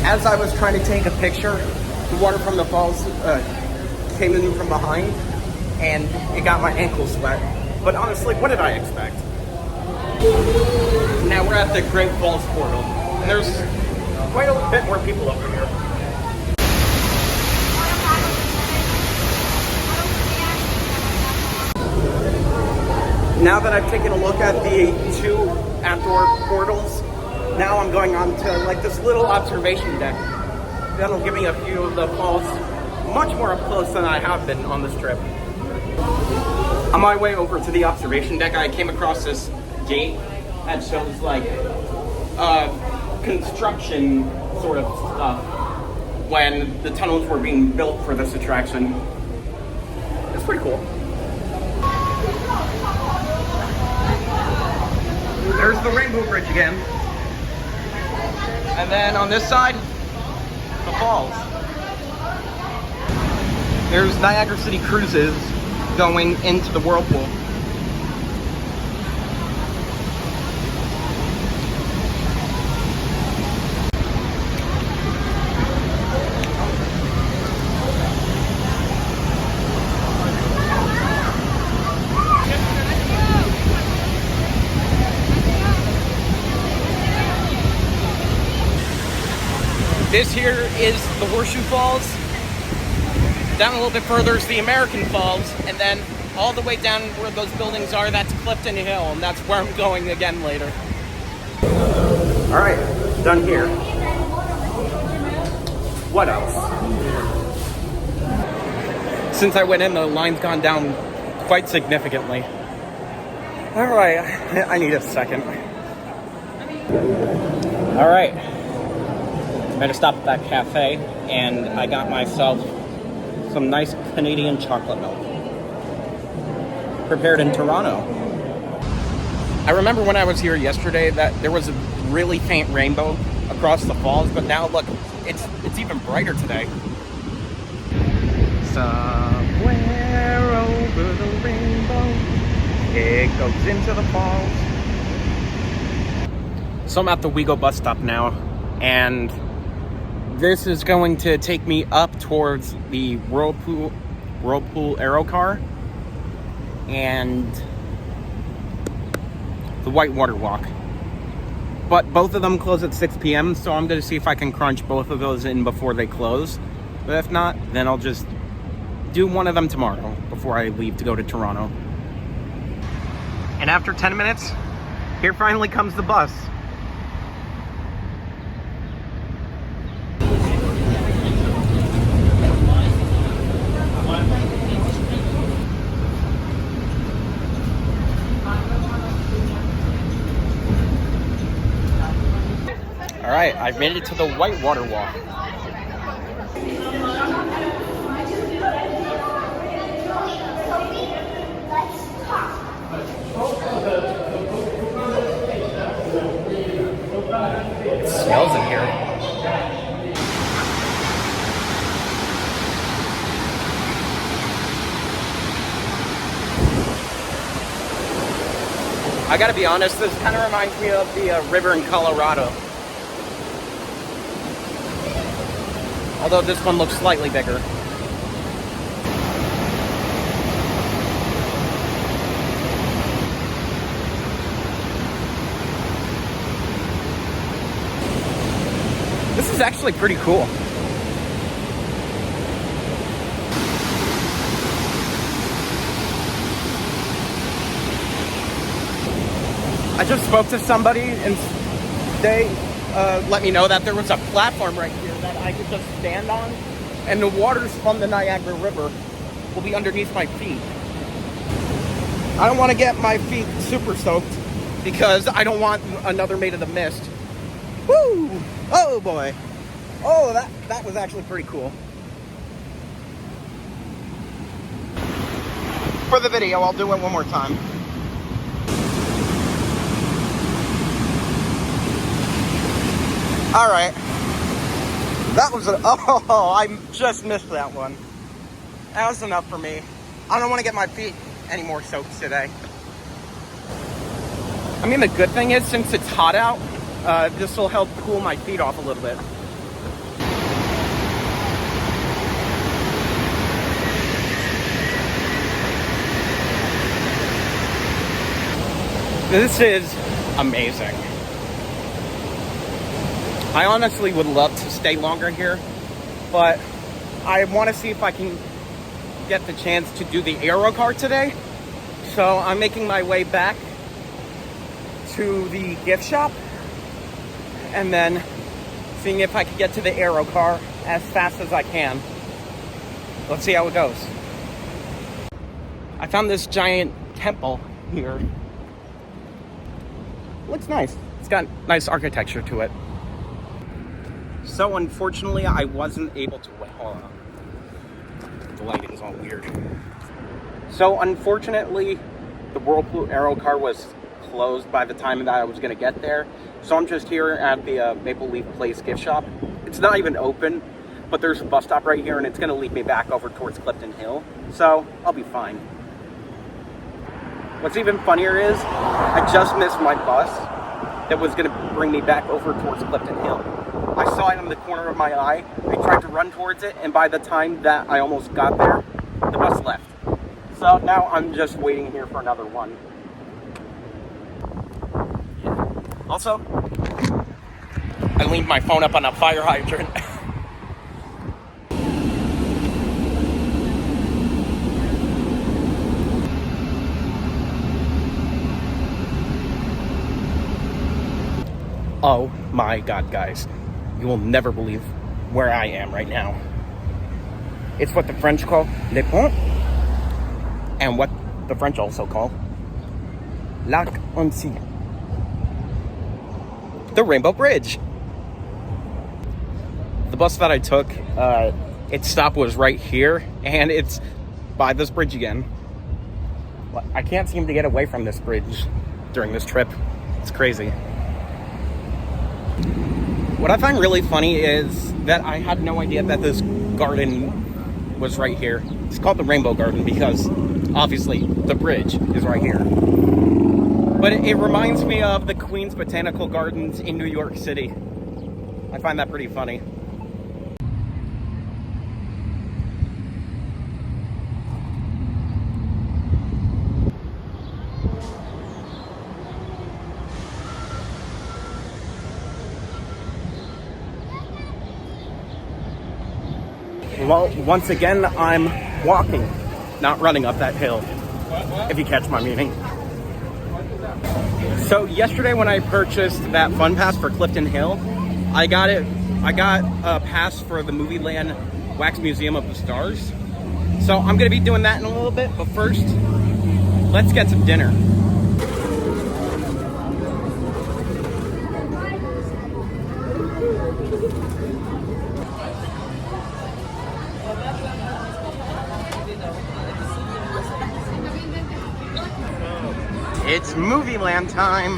As I was trying to take a picture, the water from the falls came in from behind, and it got my ankles wet. But honestly, what did I expect? Now we're at the Great Falls portal, and there's quite a bit more people over here. Now that I've taken a look at the 2 outdoor portals, now I'm going on to like this little observation deck. That'll give me a view of the falls much more up close than I have been on this trip. On my way over to the observation deck, I came across this gate that shows like construction sort of stuff when the tunnels were being built for this attraction. It's pretty cool. There's the Rainbow Bridge again. And then on this side, the falls. There's Niagara City Cruises going into the whirlpool. This here is the Horseshoe Falls. Down a little bit further is the American Falls, and then all the way down where those buildings are, that's Clifton Hill, and that's where I'm going again later. All right, done here. What else? Since I went in, the line's gone down quite significantly. All right, I need a second. All right. I'm gonna stop at that cafe, and I got myself some nice Canadian chocolate milk. Prepared in Toronto. I remember when I was here yesterday that there was a really faint rainbow across the falls, but now look, it's even brighter today. Somewhere over the rainbow, it goes into the falls. So I'm at the Wego bus stop now, and this is going to take me up towards the Whirlpool Aero Car and the Whitewater Walk. But both of them close at 6 p.m., so I'm going to see if I can crunch both of those in before they close. But if not, then I'll just do one of them tomorrow before I leave to go to Toronto. And after 10 minutes, here finally comes the bus. All right, I've made it to the Whitewater Walk. It smells in here. I gotta be honest, this kind of reminds me of the river in Colorado. Although this one looks slightly bigger. This is actually pretty cool. I just spoke to somebody and they let me know that there was a platform right here that I could just stand on, and the waters from the Niagara River will be underneath my feet. I don't want to get my feet super soaked because I don't want another Maid of the Mist. Woo! Oh boy. Oh, that was actually pretty cool. For the video, I'll do it one more time. All right. That was I just missed that one. That was enough for me. I don't want to get my feet any more soaked today. I mean, the good thing is, since it's hot out, this will help cool my feet off a little bit. This is amazing. I honestly would love to stay longer here, but I want to see if I can get the chance to do the aero car today. So I'm making my way back to the gift shop and then seeing if I can get to the aero car as fast as I can. Let's see how it goes. I found this giant temple here. Looks nice. It's got nice architecture to it. So unfortunately, I wasn't able to wait. Hold on. The lighting's all weird. So unfortunately, the Whirlpool Aero Car was closed by the time that I was going to get there. So I'm just here at the Maple Leaf Place gift shop. It's not even open, but there's a bus stop right here, and it's going to lead me back over towards Clifton Hill. So I'll be fine. What's even funnier is I just missed my bus that was going to bring me back over towards Clifton Hill. I saw it in the corner of my eye. I tried to run towards it, and by the time that I almost got there, the bus left. So now I'm just waiting here for another one. Also, I leaned my phone up on a fire hydrant. Oh my God, guys. You will never believe where I am right now. It's what the French call Le Pont, and what the French also call Lac Annecy, the Rainbow Bridge. The bus that I took, its stop was right here, and it's by this bridge again. I can't seem to get away from this bridge during this trip. It's crazy. What I find really funny is that I had no idea that this garden was right here. It's called the Rainbow Garden because, obviously, the bridge is right here. But it reminds me of the Queens Botanical Gardens in New York City. I find that pretty funny. Well, once again, I'm walking, not running up that hill, if you catch my meaning. So yesterday when I purchased that fun pass for Clifton Hill, I got a pass for the Movie Land Wax Museum of the Stars. So I'm gonna be doing that in a little bit, but first, let's get some dinner. It's Movie Land time.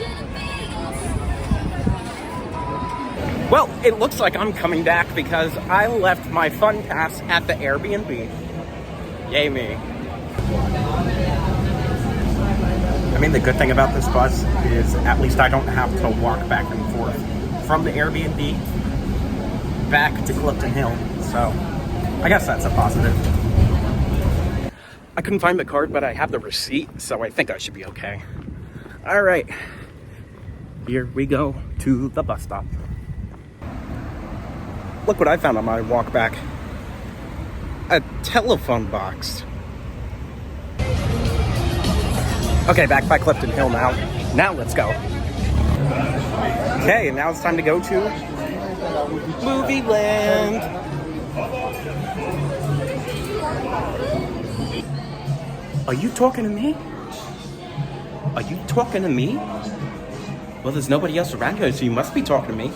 Well, it looks like I'm coming back because I left my fun pass at the Airbnb. Yay me. I mean, the good thing about this bus is at least I don't have to walk back and forth from the Airbnb back to Clifton Hill. So I guess that's a positive. I couldn't find the card, but I have the receipt, so I think I should be okay. All right, here we go to the bus stop. Look what I found on my walk back. A telephone box. Okay, back by Clifton Hill now. Now let's go. Okay, now it's time to go to Movie Land. Are you talking to me? Are you talking to me? Well, there's nobody else around here, so you must be talking to me.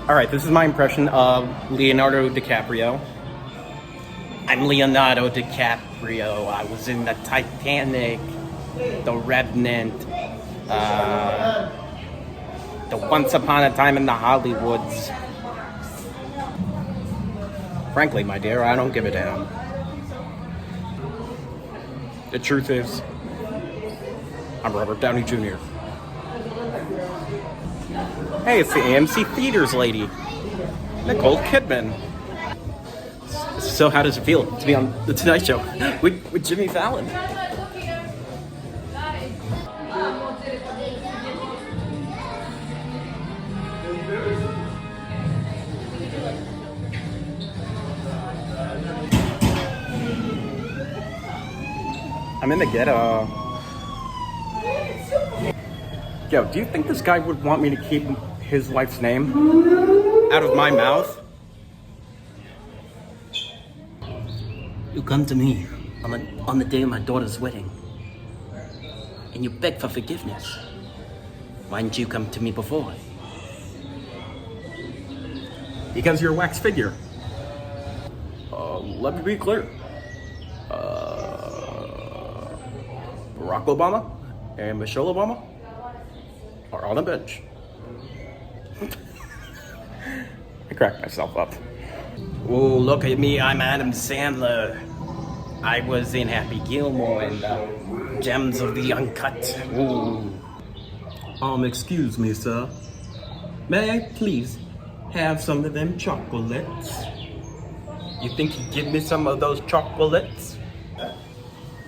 All right, this is my impression of Leonardo DiCaprio. I'm Leonardo DiCaprio. I was in the Titanic, the Revenant, the Once Upon a Time in the Hollywoods. Frankly, my dear, I don't give a damn. The truth is, I'm Robert Downey Jr. Hey, it's the AMC Theaters lady, Nicole Kidman. So how does it feel to be on The Tonight Show with Jimmy Fallon? I'm in the ghetto. Yo, do you think this guy would want me to keep his wife's name out of my mouth? You come to me on the day of my daughter's wedding, and you beg for forgiveness. Why didn't you come to me before? Because you're a wax figure. Let me be clear. Barack Obama and Michelle Obama are on the bench. I cracked myself up. Oh, look at me, I'm Adam Sandler. I was in Happy Gilmore and Gems of the Uncut. Ooh. Excuse me, sir. May I please have some of them chocolates? You think you'd give me some of those chocolates?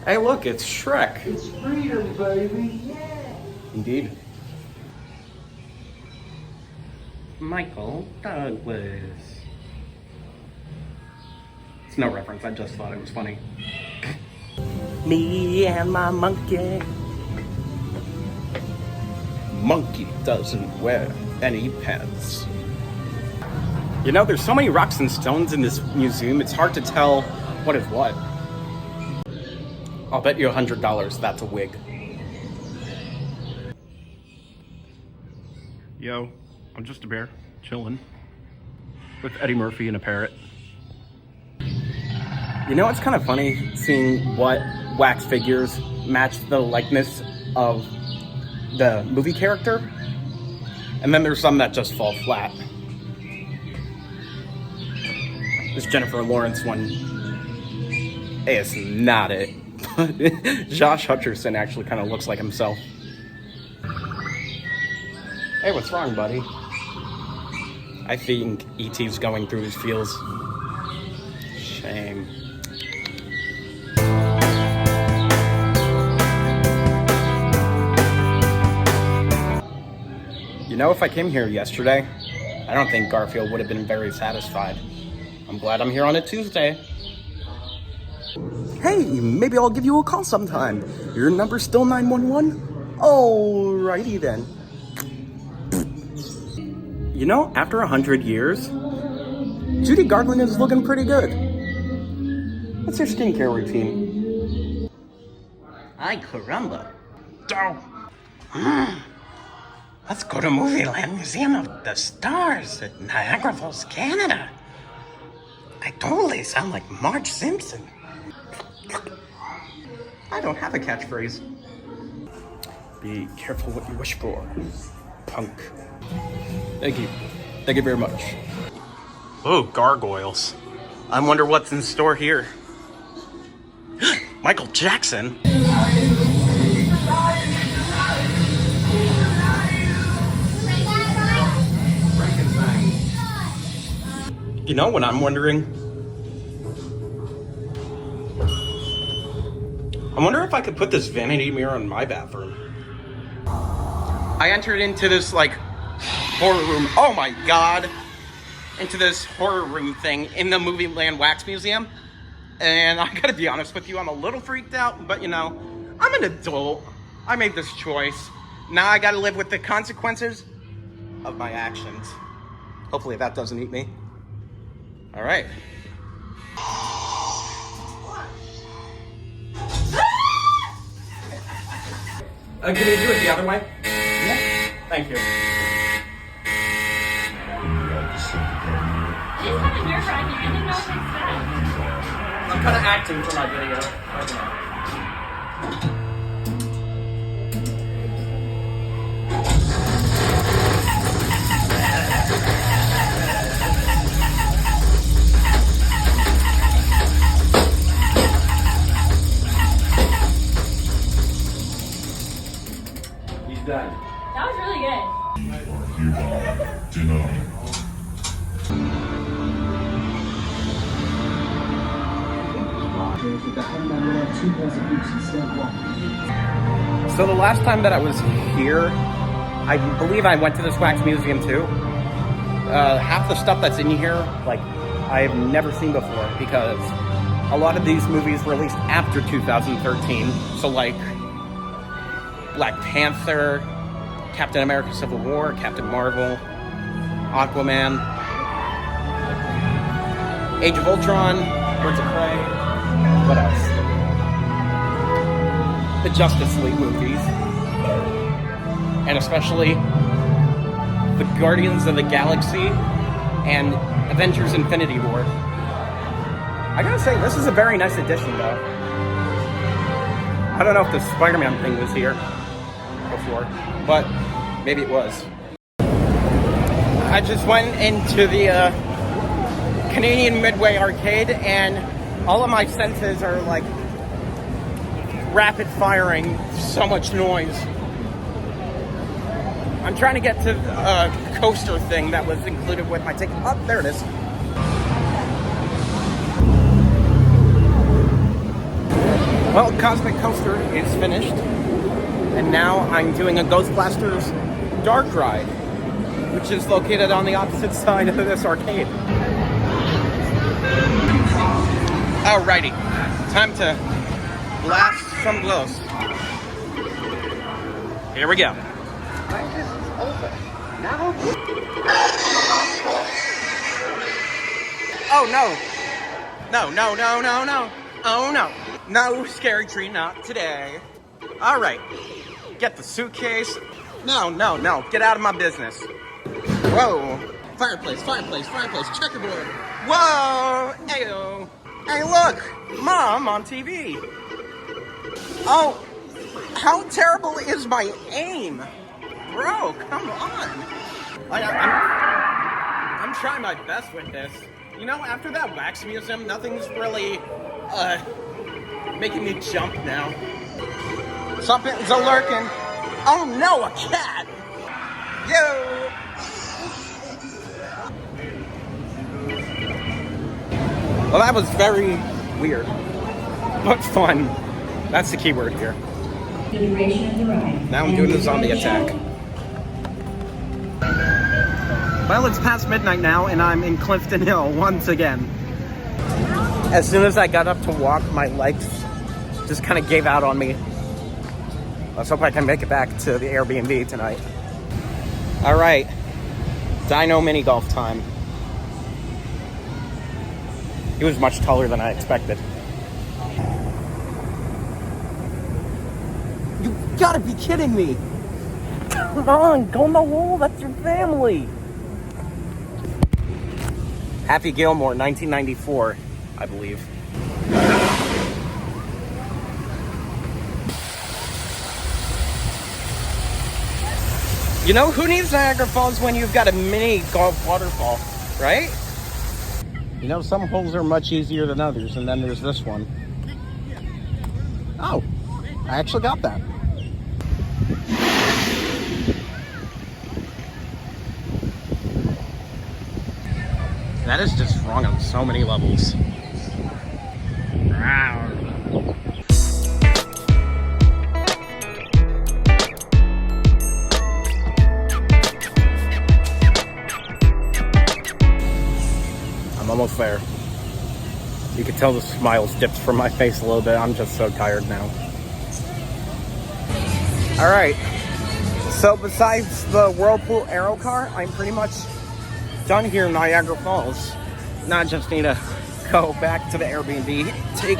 Hey, look, it's Shrek. It's freedom, baby. Indeed. Michael Douglas. It's no reference, I just thought it was funny. Me and my monkey. Monkey doesn't wear any pants. You know, there's so many rocks and stones in this museum, it's hard to tell what is what. I'll bet you $100 that's a wig. Yo, I'm just a bear, chilling, with Eddie Murphy and a parrot. You know, it's kind of funny seeing what wax figures match the likeness of the movie character, and then there's some that just fall flat. This Jennifer Lawrence one is not it. Josh Hutcherson actually kind of looks like himself. Hey, what's wrong, buddy? I think E.T.'s going through his feels. Shame. You know, if I came here yesterday, I don't think Garfield would have been very satisfied. I'm glad I'm here on a Tuesday. Hey, maybe I'll give you a call sometime. Your number's still 911? Alrighty then. You know, after 100 years, Judy Garland is looking pretty good. What's your skincare routine? Ay, caramba. Let's go to Movieland Museum of the Stars at Niagara Falls, Canada. I totally sound like Marge Simpson. I don't have a catchphrase. Be careful what you wish for, punk. Thank you. Thank you very much. Oh, gargoyles. I wonder what's in store here. Michael Jackson. You know what I'm wondering? I wonder if I could put this vanity mirror in my bathroom. I entered into this, like, horror room. Oh my god! Into this horror room thing in the Movieland Wax Museum. And I gotta be honest with you, I'm a little freaked out, but you know, I'm an adult. I made this choice. Now I gotta live with the consequences of my actions. Hopefully that doesn't eat me. Alright. Can you do it the other way? Yeah. Thank you. I'm kind of acting for my video right now. He's done. That was really good. You are denied. So the last time that I was here, I believe I went to this wax museum too. Half the stuff that's in here, like, I've never seen before because a lot of these movies released after 2013. So like Black Panther, Captain America Civil War, Captain Marvel, Aquaman, Age of Ultron, Birds of Prey, what else? The Justice League movies, and especially the Guardians of the Galaxy and Avengers Infinity War. I gotta say, this is a very nice addition though. I don't know if the Spider-Man thing was here before, but maybe it was. I just went into the Canadian Midway Arcade and all of my senses are like rapid firing so much noise. I'm trying to get to a coaster thing that was included with my ticket. Oh, there it is. Well, Cosmic Coaster is finished. And now I'm doing a Ghostbusters Dark Ride, which is located on the opposite side of this arcade. Alrighty, time to blast some glows. Here we go. This is over. Now. Oh no! No, no, no, no, no! Oh no! No, Scary Tree, not today. Alright, get the suitcase. No, no, no, get out of my business. Whoa! Fireplace, fireplace, fireplace, checkerboard. Whoa! Ayo! Hey, look! Mom on TV. Oh, how terrible is my aim? Bro, come on. I'm trying my best with this. You know, after that wax museum, nothing's really, making me jump now. Something's a-lurking. Oh no, a cat! Yo! Well, that was very weird, but fun. That's the key word here. Now I'm doing the zombie attack. Well, it's past midnight now, and I'm in Clifton Hill once again. As soon as I got up to walk, my legs just kind of gave out on me. Let's hope I can make it back to the Airbnb tonight. All right, Dino mini golf time. He was much taller than I expected. You gotta be kidding me! Come on, go in the hole, that's your family! Happy Gilmore, 1994, I believe. You know, who needs Niagara Falls when you've got a mini golf waterfall, right? You know, some holes are much easier than others, and then there's this one. Oh, I actually got that. That is just wrong on so many levels. I'm almost there. You can tell the smile's dipped from my face a little bit. I'm just so tired now. All right. So besides the Whirlpool Aero car, I'm pretty much done here in Niagara Falls. Now I just need to go back to the Airbnb, take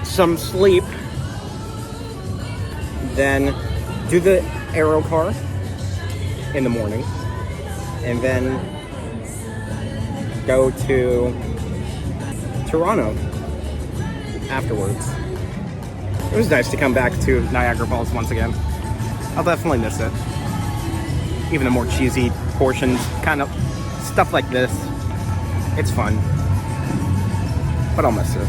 some sleep, then do the Aero car in the morning, and then go to Toronto afterwards. It was nice to come back to Niagara Falls once again. I'll definitely miss it. Even the more cheesy portions, kind of stuff like this. It's fun, but I'll miss it.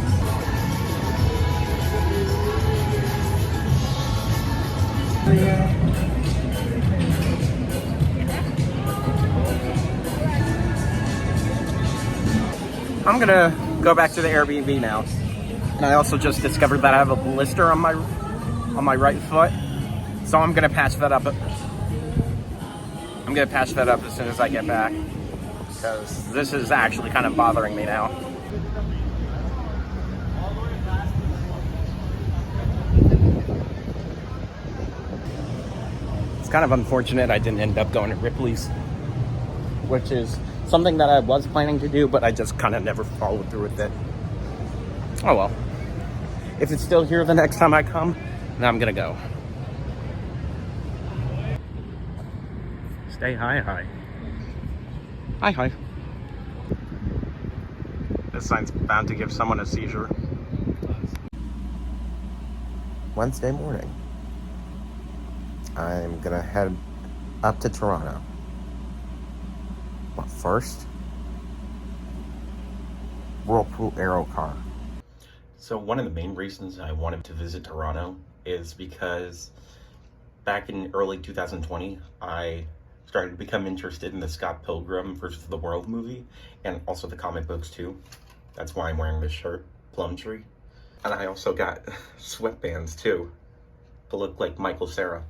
I'm gonna go back to the Airbnb now. And I also just discovered that I have a blister on my right foot. So I'm gonna patch that up. I'm gonna patch that up as soon as I get back, because this is actually kind of bothering me now. It's kind of unfortunate I didn't end up going to Ripley's, which is something that I was planning to do, but I just kind of never followed through with it. Oh well. If it's still here the next time I come, then I'm gonna go. Stay high, high. Hi, hi. This sign's bound to give someone a seizure. Wednesday morning. I'm gonna head up to Toronto. But first, Whirlpool Aero car. So one of the main reasons I wanted to visit Toronto is because back in early 2020, I started to become interested in the Scott Pilgrim vs. the World movie, and also the comic books too. That's why I'm wearing this shirt, Plum Tree. And I also got sweatbands too, to look like Michael Cera.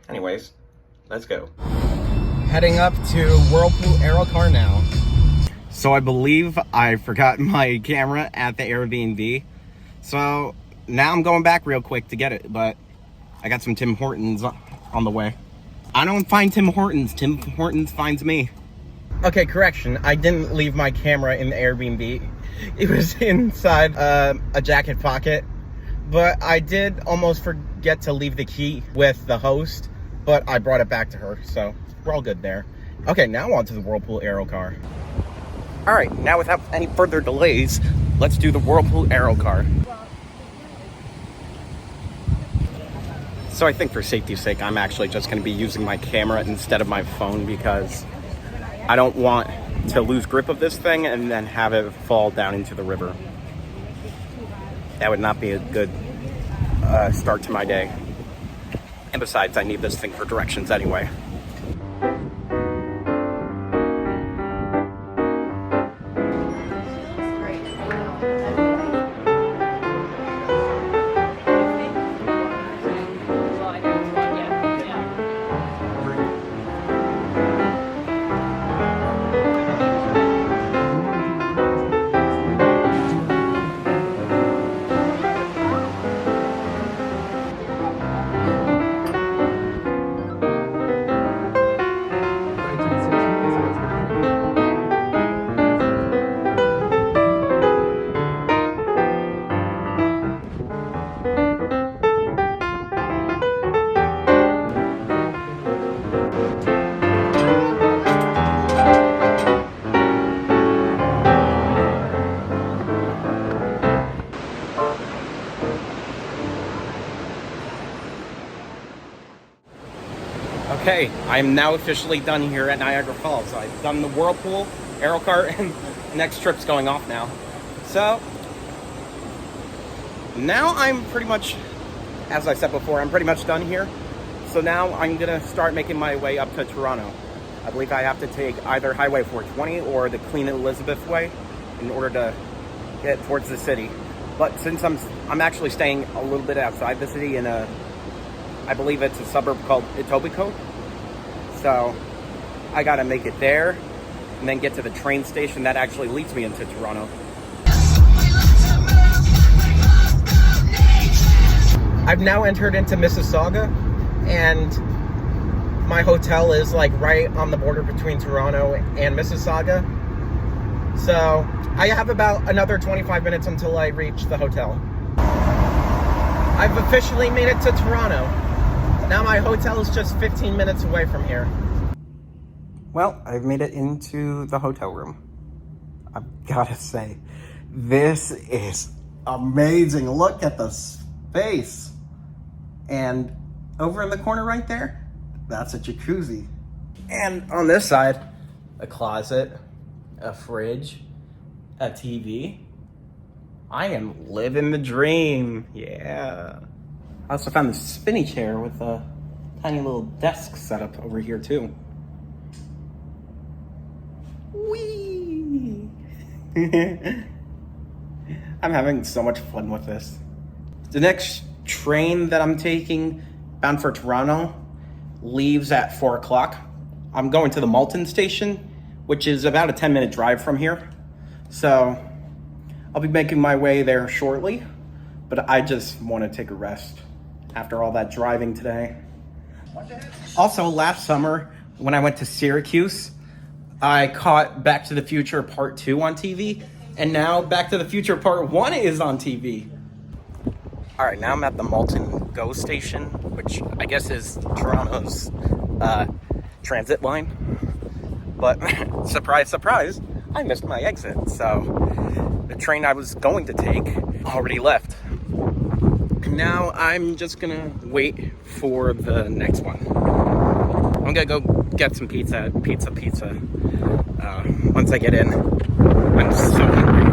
Anyways, let's go. Heading up to Whirlpool Aero car now. So I believe I forgot my camera at the Airbnb. So now I'm going back real quick to get it, but I got some Tim Hortons on the way. I don't find Tim Hortons. Tim Hortons finds me. Okay, correction. I didn't leave my camera in the Airbnb. It was inside a jacket pocket. But I did almost forget to leave the key with the host, but I brought it back to her, so we're all good there. Okay, now on to the Whirlpool Aero car. All right, now without any further delays, let's do the Whirlpool Aero car. So I think for safety's sake, I'm actually just going to be using my camera instead of my phone, because I don't want to lose grip of this thing and then have it fall down into the river. That would not be a good start to my day. And besides, I need this thing for directions anyway. Okay, I'm now officially done here at Niagara Falls. I've done the whirlpool, aero cart, and the next trip's going off now. So, now I'm pretty much, as I said before, I'm pretty much done here. So now I'm gonna start making my way up to Toronto. I believe I have to take either Highway 420 or the Queen Elizabeth Way in order to get towards the city. But since I'm actually staying a little bit outside the city in I believe it's a suburb called Etobicoke. So I gotta make it there and then get to the train station that actually leads me into Toronto. I've now entered into Mississauga, and my hotel is like right on the border between Toronto and Mississauga. So I have about another 25 minutes until I reach the hotel. I've officially made it to Toronto. Now my hotel is just 15 minutes away from here. Well, I've made it into the hotel room. I've gotta say, this is amazing. Look at the space. And over in the corner right there, that's a jacuzzi. And on this side, a closet, a fridge, a TV. I am living the dream. Yeah. I also found this spinny chair with a tiny little desk set up over here too. Whee! I'm having so much fun with this. The next train that I'm taking, bound for Toronto, leaves at 4 o'clock. I'm going to the Malton station, which is about a 10-minute drive from here. So I'll be making my way there shortly, but I just want to take a rest after all that driving today. Also, last summer, when I went to Syracuse, I caught Back to the Future Part 2 on TV, and now Back to the Future Part 1 is on TV. All right, now I'm at the Malton GO station, which I guess is Toronto's transit line. But surprise, surprise, I missed my exit. So the train I was going to take already left. And now I'm just gonna wait for the next one. I'm gonna go get some pizza. Once I get in, I'm so hungry.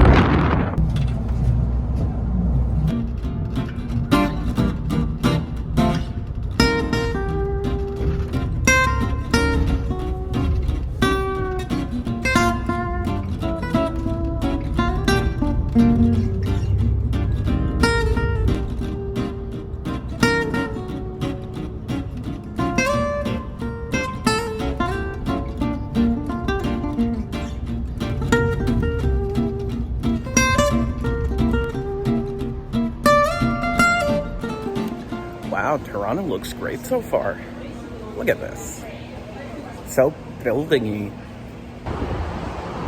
Wow, Toronto looks great so far. Look at this. So buildingy.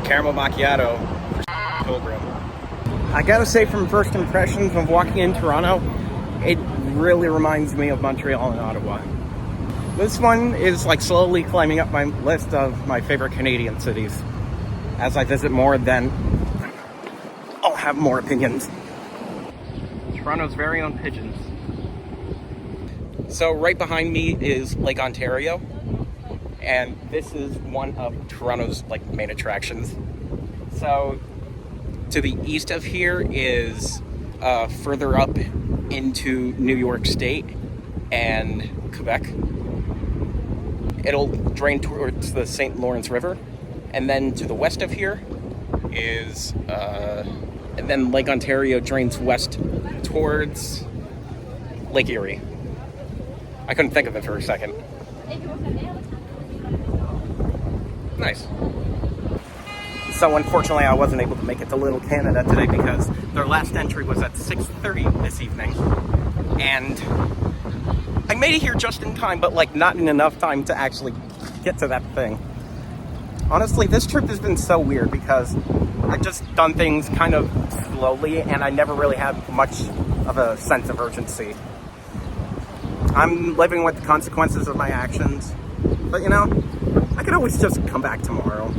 Caramel macchiato for Pilgrim. I gotta say, from first impressions of walking in Toronto, it really reminds me of Montreal and Ottawa. This one is like slowly climbing up my list of my favorite Canadian cities. As I visit more, then I'll have more opinions. Toronto's very own pigeons. So right behind me is Lake Ontario, and this is one of Toronto's main attractions. So to the east of here is further up into New York State and Quebec. It'll drain towards the St. Lawrence River, and then to the west of here is and then Lake Ontario drains west towards Lake Erie. I couldn't think of it for a second. Nice. So unfortunately, I wasn't able to make it to Little Canada today because their last entry was at 6:30 this evening. And I made it here just in time, but not in enough time to actually get to that thing. Honestly, this trip has been so weird because I've just done things kind of slowly and I never really had much of a sense of urgency. I'm living with the consequences of my actions, but I could always just come back tomorrow.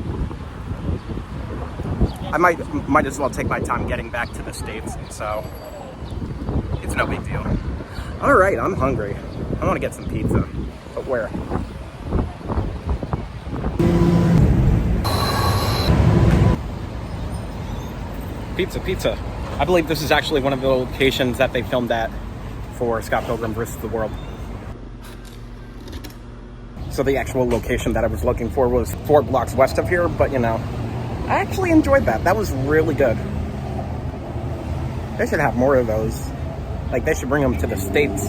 I might as well take my time getting back to the States, so it's no big deal. All right, I'm hungry. I want to get some pizza, but where? Pizza. I believe this is actually one of the locations that they filmed at for Scott Pilgrim vs. the World. So the actual location that I was looking for was 4 blocks west of here, but you know, I actually enjoyed that. That was really good. They should have more of those. Like, they should bring them to the States.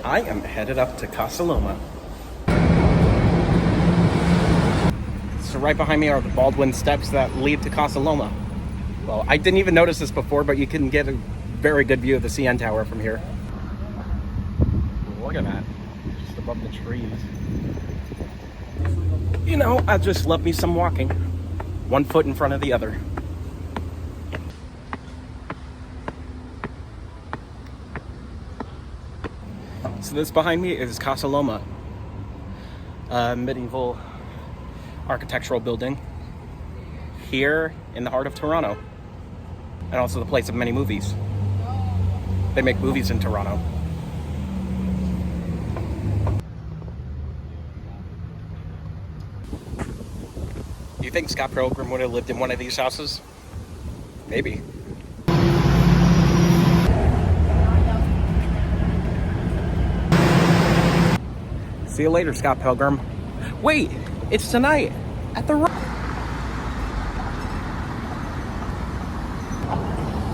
I am headed up to Casa Loma. So right behind me are the Baldwin steps that lead to Casa Loma. Well, I didn't even notice this before, but you can get a very good view of the CN Tower from here. Look at that. Just above the trees. You know, I just love me some walking. One foot in front of the other. So this behind me is Casa Loma, a medieval architectural building here in the heart of Toronto, and also the place of many movies. They make movies in Toronto. Do you think Scott Pilgrim would have lived in one of these houses? Maybe. See you later, Scott Pilgrim. Wait, it's tonight at the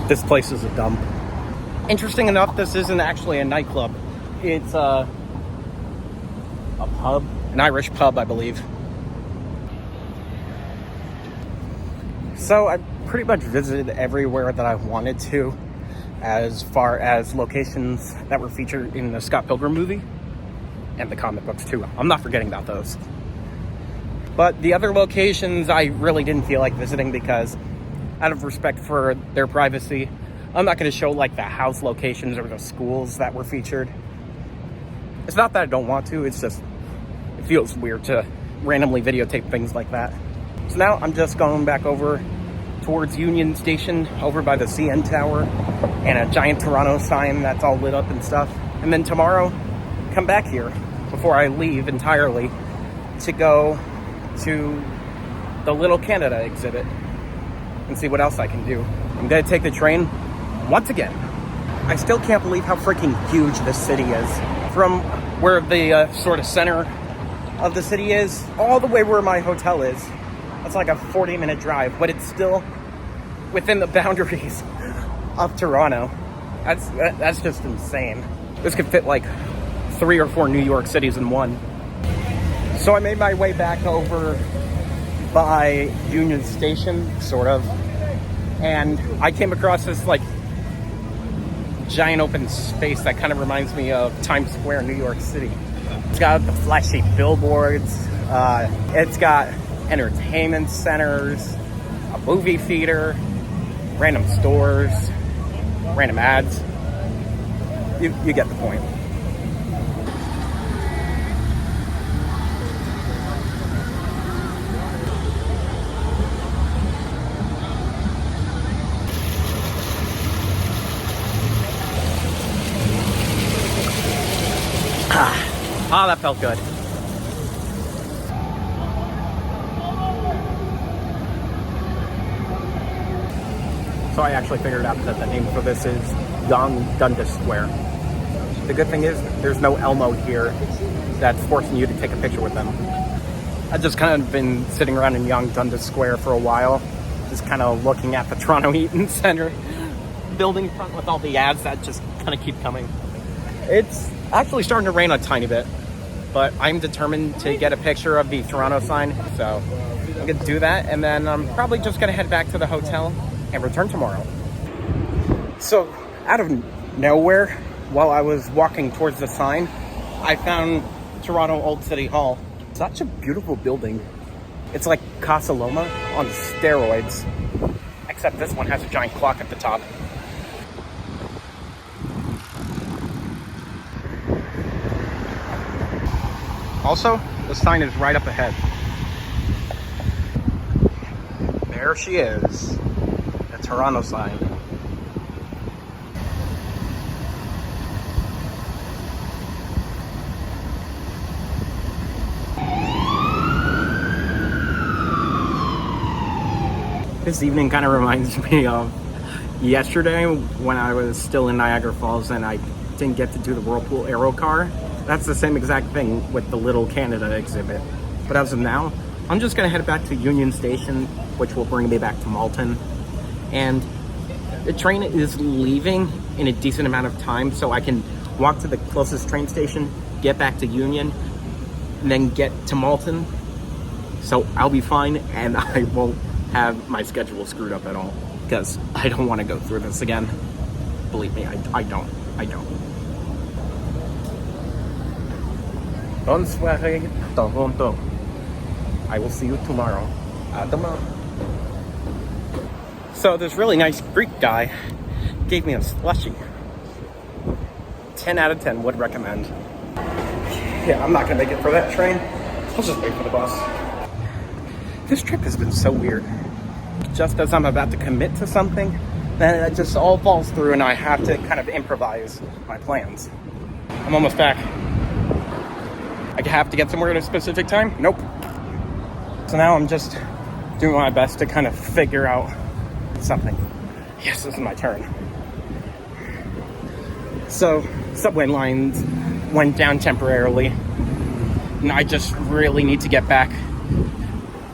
This place is a dump. Interesting enough, this isn't actually a nightclub. It's a pub, an Irish pub, I believe. So I pretty much visited everywhere that I wanted to, as far as locations that were featured in the Scott Pilgrim movie. And the comic books too. I'm not forgetting about those. But the other locations I really didn't feel like visiting because out of respect for their privacy, I'm not going to show like the house locations or the schools that were featured. It's not that I don't want to, it's just, it feels weird to randomly videotape things like that. So now I'm just going back over towards Union Station, over by the CN Tower, and a giant Toronto sign that's all lit up and stuff. And then tomorrow, come back here before I leave entirely to go to the Little Canada exhibit and see what else I can do. I'm gonna take the train once again. I still can't believe how freaking huge this city is. From where the sort of center of the city is, all the way where my hotel is. That's like a 40-minute drive, but it's still within the boundaries of Toronto. That's just insane. This could fit like 3 or 4 New York cities in one. So I made my way back over by Union Station, sort of, and I came across this like giant open space that kind of reminds me of Times Square in New York City. It's got the flashy billboards, it's got entertainment centers, a movie theater, random stores, random ads. You get the point. Ah, that felt good. So I actually figured out that the name for this is Young Dundas Square. The good thing is there's no Elmo here that's forcing you to take a picture with them. I've just kind of been sitting around in Young Dundas Square for a while, just kind of looking at the Toronto Eaton Centre building front with all the ads that just kind of keep coming. It's actually starting to rain a tiny bit, but I'm determined to get a picture of the Toronto sign, so I'm gonna do that, and then I'm probably just gonna head back to the hotel and return tomorrow. So out of nowhere, while I was walking towards the sign, I found Toronto Old City Hall. Such a beautiful building. It's like Casa Loma on steroids, except this one has a giant clock at the top. Also, the sign is right up ahead. There she is, the Toronto sign. This evening kind of reminds me of yesterday when I was still in Niagara Falls and I didn't get to do the Whirlpool Aero Car. That's the same exact thing with the Little Canada exhibit. But as of now, I'm just gonna head back to Union Station, which will bring me back to Malton. And the train is leaving in a decent amount of time, so I can walk to the closest train station, get back to Union, and then get to Malton. So I'll be fine, and I won't have my schedule screwed up at all, because I don't want to go through this again. Believe me, I don't. Bonne soirée, Toronto. I will see you tomorrow. À demain. So this really nice Greek guy gave me a slushie. 10 out of 10 would recommend. Yeah, I'm not gonna make it for that train. I'll just wait for the bus. This trip has been so weird. Just as I'm about to commit to something, then it just all falls through and I have to kind of improvise my plans. I'm almost back. I have to get somewhere at a specific time? Nope. So now I'm just doing my best to kind of figure out something. Yes, this is my turn. So, subway lines went down temporarily, and I just really need to get back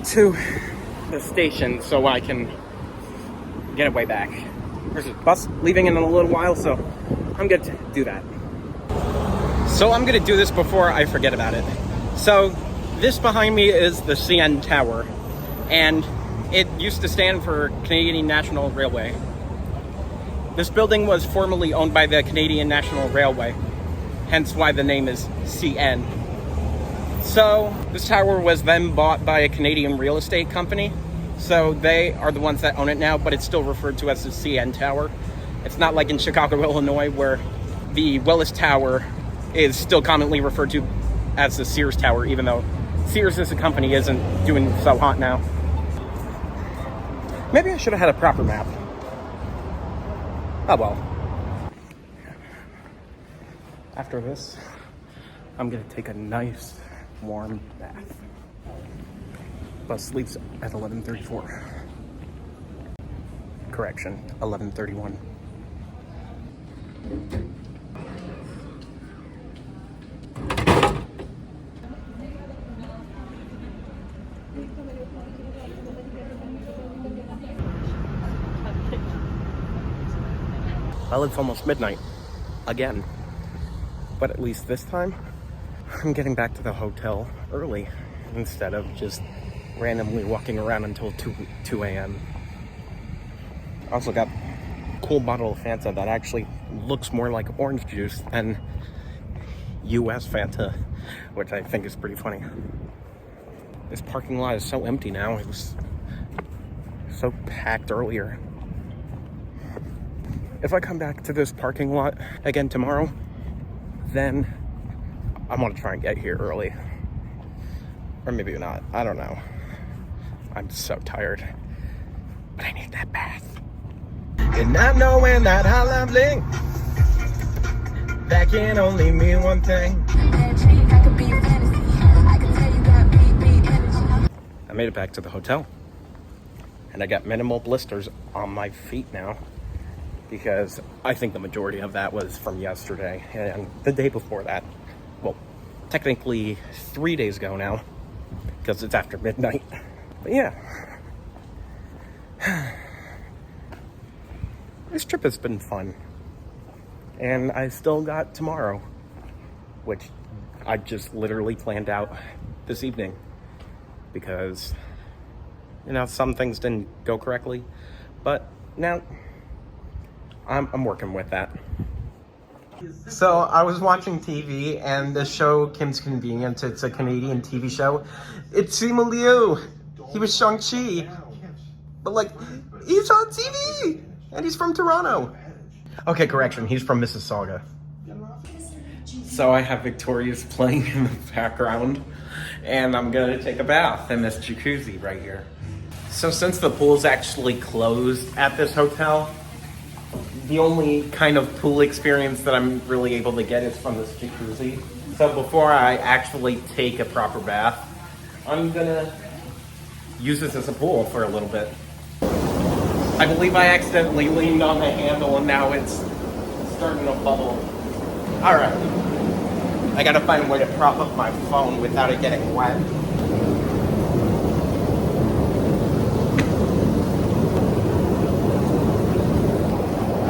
to the station so I can get a way back. There's a bus leaving in a little while, so I'm going to do that. So I'm going to do this before I forget about it. So this behind me is the CN Tower, and it used to stand for Canadian National Railway. This building was formerly owned by the Canadian National Railway, hence why the name is CN. So this tower was then bought by a Canadian real estate company. So they are the ones that own it now, but it's still referred to as the CN Tower. It's not like in Chicago, Illinois, where the Willis Tower is still commonly referred to as the Sears Tower, even though Sears as a company isn't doing so hot now. Maybe I should have had a proper map. Oh well. After this, I'm gonna take a nice warm bath. Bus leaves at 11:34. Correction, 11:31. Well, it's almost midnight again, but at least this time I'm getting back to the hotel early instead of just randomly walking around until 2 a.m. I also got a cool bottle of Fanta that actually looks more like orange juice than US Fanta, which I think is pretty funny. This parking lot is so empty now. It was so packed earlier. If I come back to this parking lot again tomorrow, then I'm gonna try and get here early. Or maybe not, I don't know. I'm so tired, but I need that bath. And not knowing that how lovely, that can only mean one thing. I made it back to the hotel, and I got minimal blisters on my feet now, because I think the majority of that was from yesterday and the day before that. Well, technically 3 days ago now, because it's after midnight. But yeah. This trip has been fun. And I still got tomorrow, which I just literally planned out this evening. Because, you know, some things didn't go correctly. But now I'm working with that. So I was watching TV, and the show Kim's Convenience, it's a Canadian TV show. It's Simu Liu. He was Shang-Chi. But like, he's on TV, and he's from Toronto. Okay, correction, he's from Mississauga. So I have Victoria's playing in the background, and I'm gonna take a bath in this jacuzzi right here. So since the pool's actually closed at this hotel, the only kind of pool experience that I'm really able to get is from this jacuzzi. So before I actually take a proper bath, I'm gonna use this as a pool for a little bit. I believe I accidentally leaned on the handle and now it's starting to bubble. Alright. I gotta find a way to prop up my phone without it getting wet.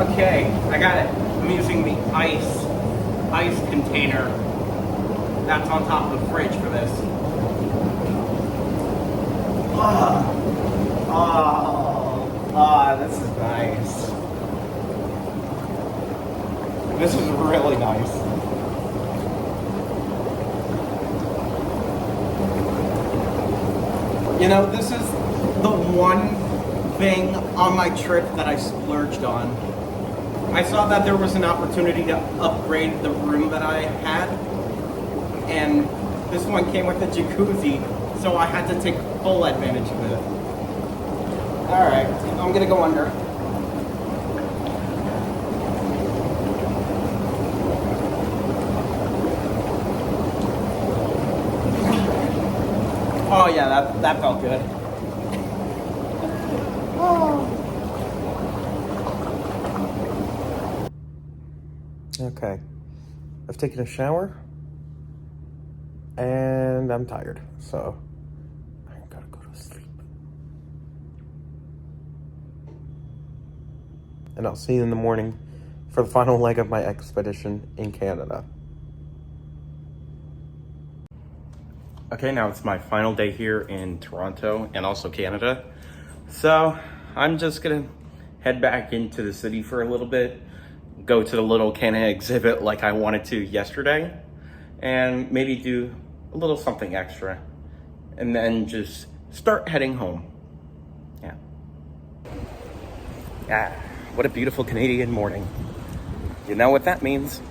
Okay, I got it. I'm using the ice container that's on top of the fridge for this. This is nice. This is really nice. You know, this is the one thing on my trip that I splurged on. I saw that there was an opportunity to upgrade the room that I had, and this one came with a jacuzzi, so I had to take full advantage of it. Alright, I'm gonna go under. Oh yeah, that felt good. Okay, I've taken a shower and I'm tired, so I'm gonna go to sleep. And I'll see you in the morning for the final leg of my expedition in Canada. Okay, now it's my final day here in Toronto and also Canada. So I'm just gonna head back into the city for a little bit, go to the little Canada exhibit like I wanted to yesterday, and maybe do a little something extra, and then just start heading home. Yeah. Ah, what a beautiful Canadian morning. You know what that means.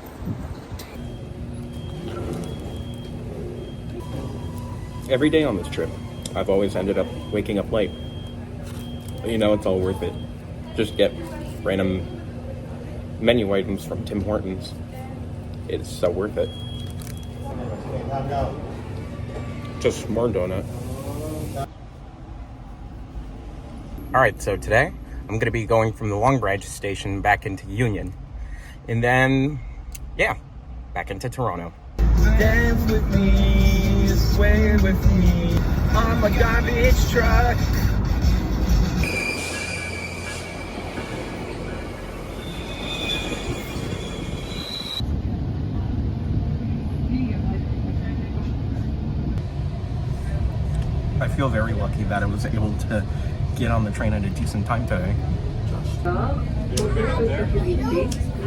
Every day on this trip, I've always ended up waking up late. But you know, it's all worth it. Just get random menu items from Tim Hortons. It's so worth it. Just more donut. Alright, so today, I'm going to be going from the Long Branch station back into Union. And then, yeah, back into Toronto. Dance with me, sway with me, I'm a garbage truck. I feel very lucky that I was able to get on the train at a decent time today.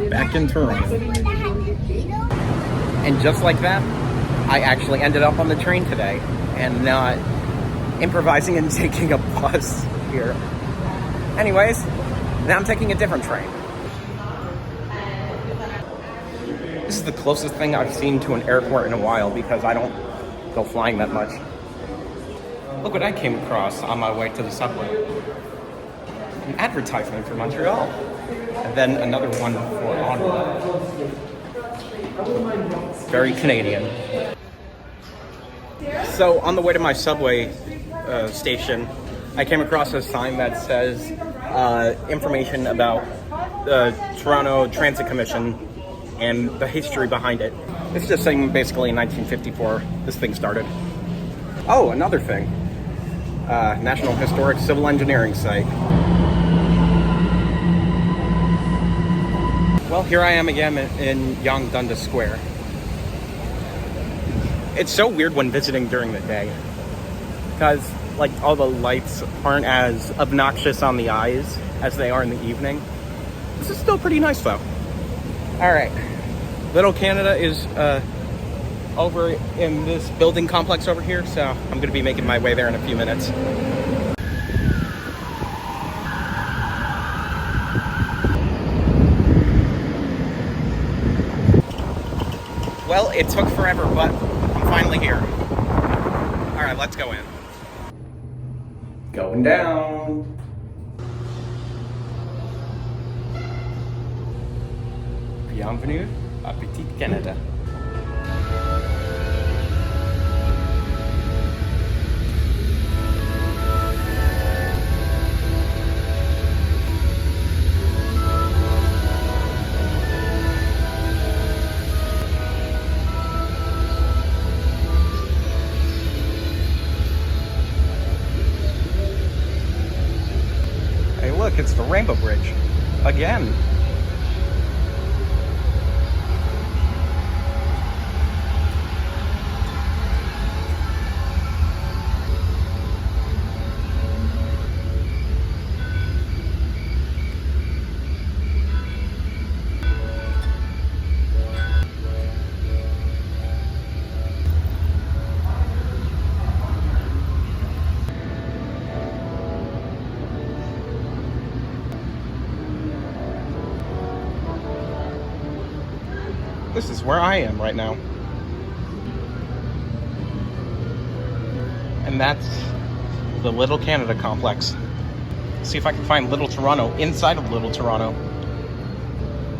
Back in Toronto. And just like that, I actually ended up on the train today and not improvising and taking a bus here. Anyways, now I'm taking a different train. This is the closest thing I've seen to an airport in a while because I don't go flying that much. Look what I came across on my way to the subway. An advertisement for Montreal. And then another one for Ottawa. Very Canadian. So on the way to my subway station, I came across a sign that says information about the Toronto Transit Commission and the history behind it. It's just saying basically in 1954 this thing started. Oh, another thing. National Historic Civil Engineering Site. Well, here I am again in Yonge Dundas Square. It's so weird when visiting during the day because like all the lights aren't as obnoxious on the eyes as they are in the evening. This is still pretty nice though. All right, Little Canada is over in this building complex over here, so I'm gonna be making my way there in a few minutes. Well, it took forever, but I'm finally here. All right, let's go in. Going down. Bienvenue à Petit Canada. look, it's the Rainbow Bridge. Again. This is where I am right now. And that's the Little Canada complex. See if I can find Little Toronto inside of Little Toronto.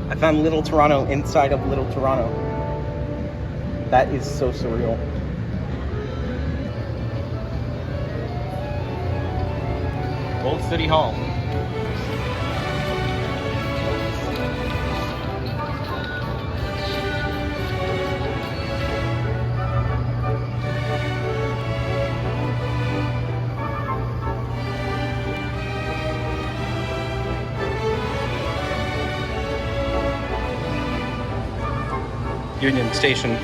I found Little Toronto inside of Little Toronto. That is so surreal. Old City Hall. Union Station.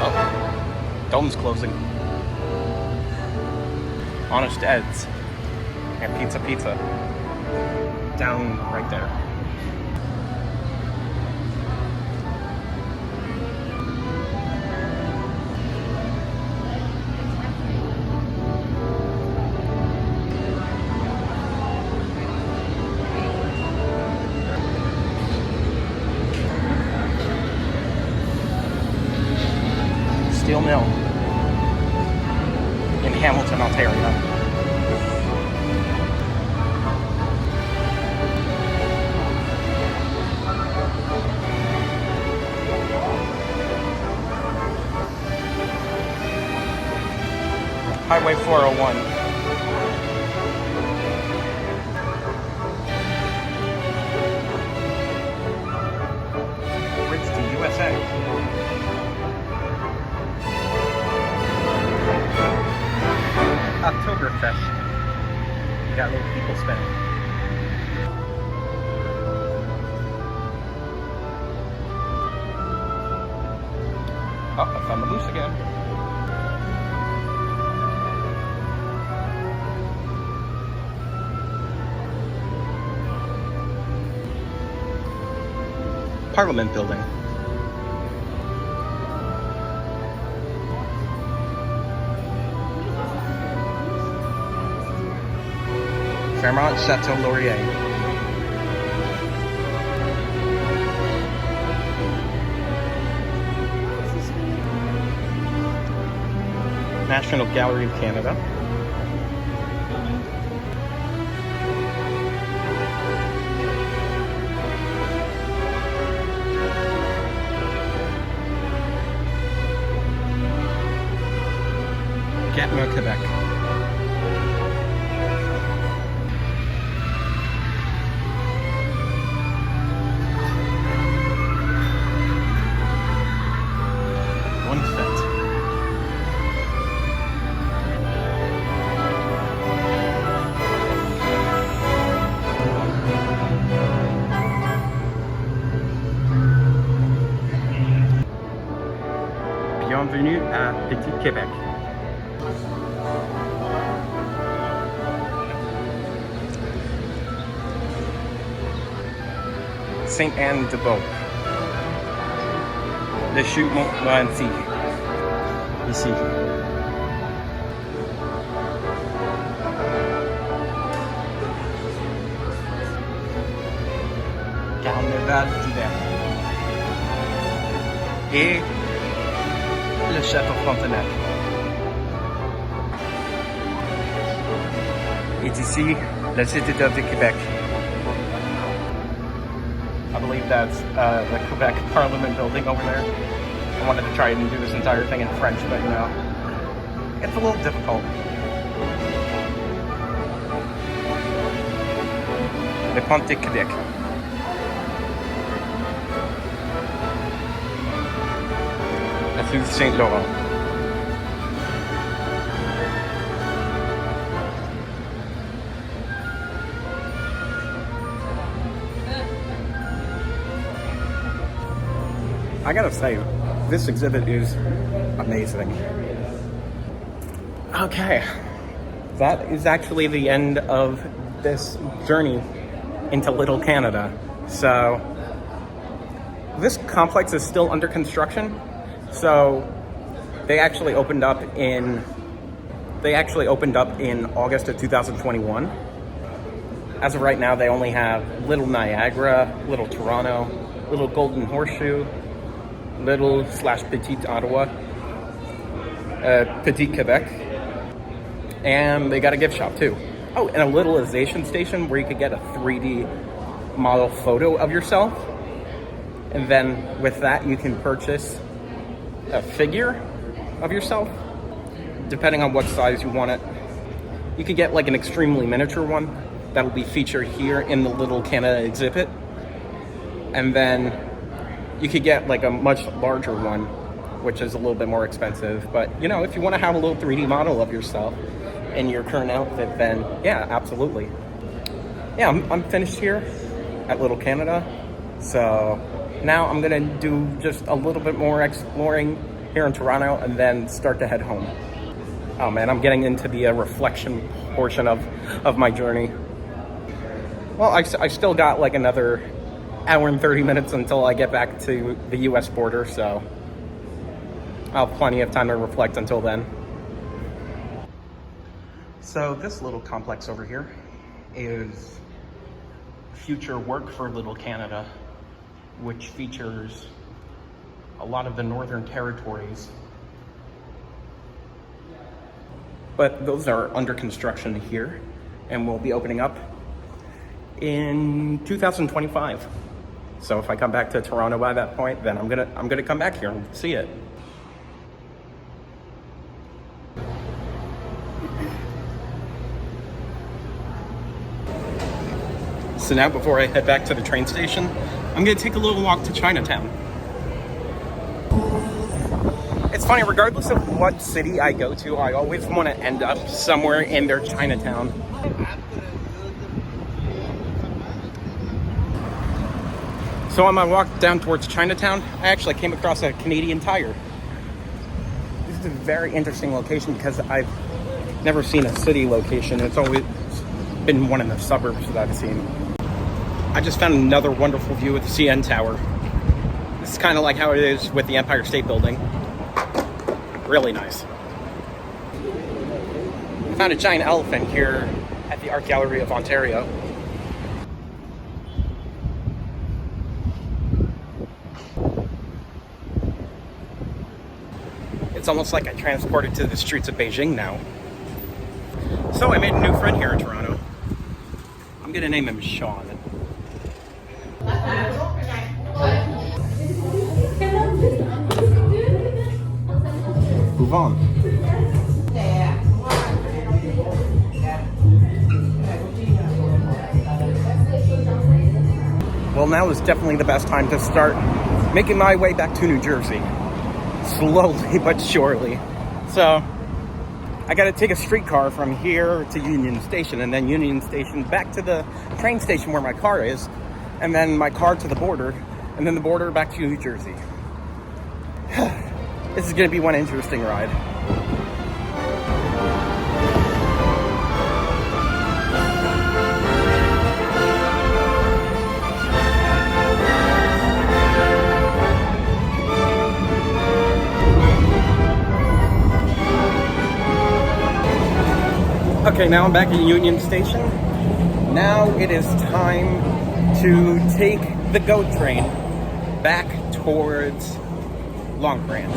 Oh, Dome's closing. Honest Ed's and Pizza down right there. Steel Mill in Hamilton, Ontario. Highway 401. Bridge to USA. Oktoberfest. You got little people spinning. Oh, I found the moose again. Parliament Building. Fairmont Chateau Laurier. National Gallery of Canada. Gatineau, Quebec. Bienvenue à Petit Québec. Sainte-Anne-de-Beauce. Le chute Montmorency. Ici. Carnaval d'hiver. Et le Château Frontenac. Et ici, la citadelle de Québec. I believe that's the Quebec Parliament building over there. I wanted to try and do this entire thing in French, but you know, it's a little difficult. Le Pont de Québec. to St. Noel. I gotta say, this exhibit is amazing. Okay, that is actually the end of this journey into Little Canada. So, this complex is still under construction. So, they actually opened up in August of 2021. As of right now, they only have Little Niagara, Little Toronto, Little Golden Horseshoe, Little / Petite Ottawa, Petite Quebec, and they got a gift shop too. Oh, and a littleization station where you could get a 3D model photo of yourself, and then with that you can purchase a figure of yourself, depending on what size you want it. You could get like an extremely miniature one that'll be featured here in the Little Canada exhibit, and then you could get like a much larger one, which is a little bit more expensive. But you know, if you want to have a little 3D model of yourself in your current outfit, then yeah, absolutely. Yeah, I'm finished here at Little Canada. So now I'm gonna do just a little bit more exploring here in Toronto and then start to head home. Oh man, I'm getting into the reflection portion of my journey. Well, I still got like another hour and 30 minutes until I get back to the US border, so I'll have plenty of time to reflect until then. So this little complex over here is future work for Little Canada, which features a lot of the Northern Territories. But those are under construction here and will be opening up in 2025. So if I come back to Toronto by that point, then I'm gonna come back here and see it. So now before I head back to the train station, I'm gonna take a little walk to Chinatown. It's funny, regardless of what city I go to, I always want to end up somewhere in their Chinatown. So on my walk down towards Chinatown, I actually came across a Canadian Tire. This is a very interesting location because I've never seen a city location. It's always been one in the suburbs that I've seen. I just found another wonderful view of the CN Tower. This is kind of like how it is with the Empire State Building. Really nice. I found a giant elephant here at the Art Gallery of Ontario. It's almost like I transported to the streets of Beijing now. So I made a new friend here in Toronto. I'm gonna name him Sean. Move on. Well, now is definitely the best time to start making my way back to New Jersey. Slowly but surely. So I gotta take a streetcar from here to Union Station, and then Union Station back to the train station where my car is, and then my car to the border, and then the border back to New Jersey. This is gonna be one interesting ride. Okay, now I'm back at Union Station. Now it is time to take the GO train back towards Long Branch.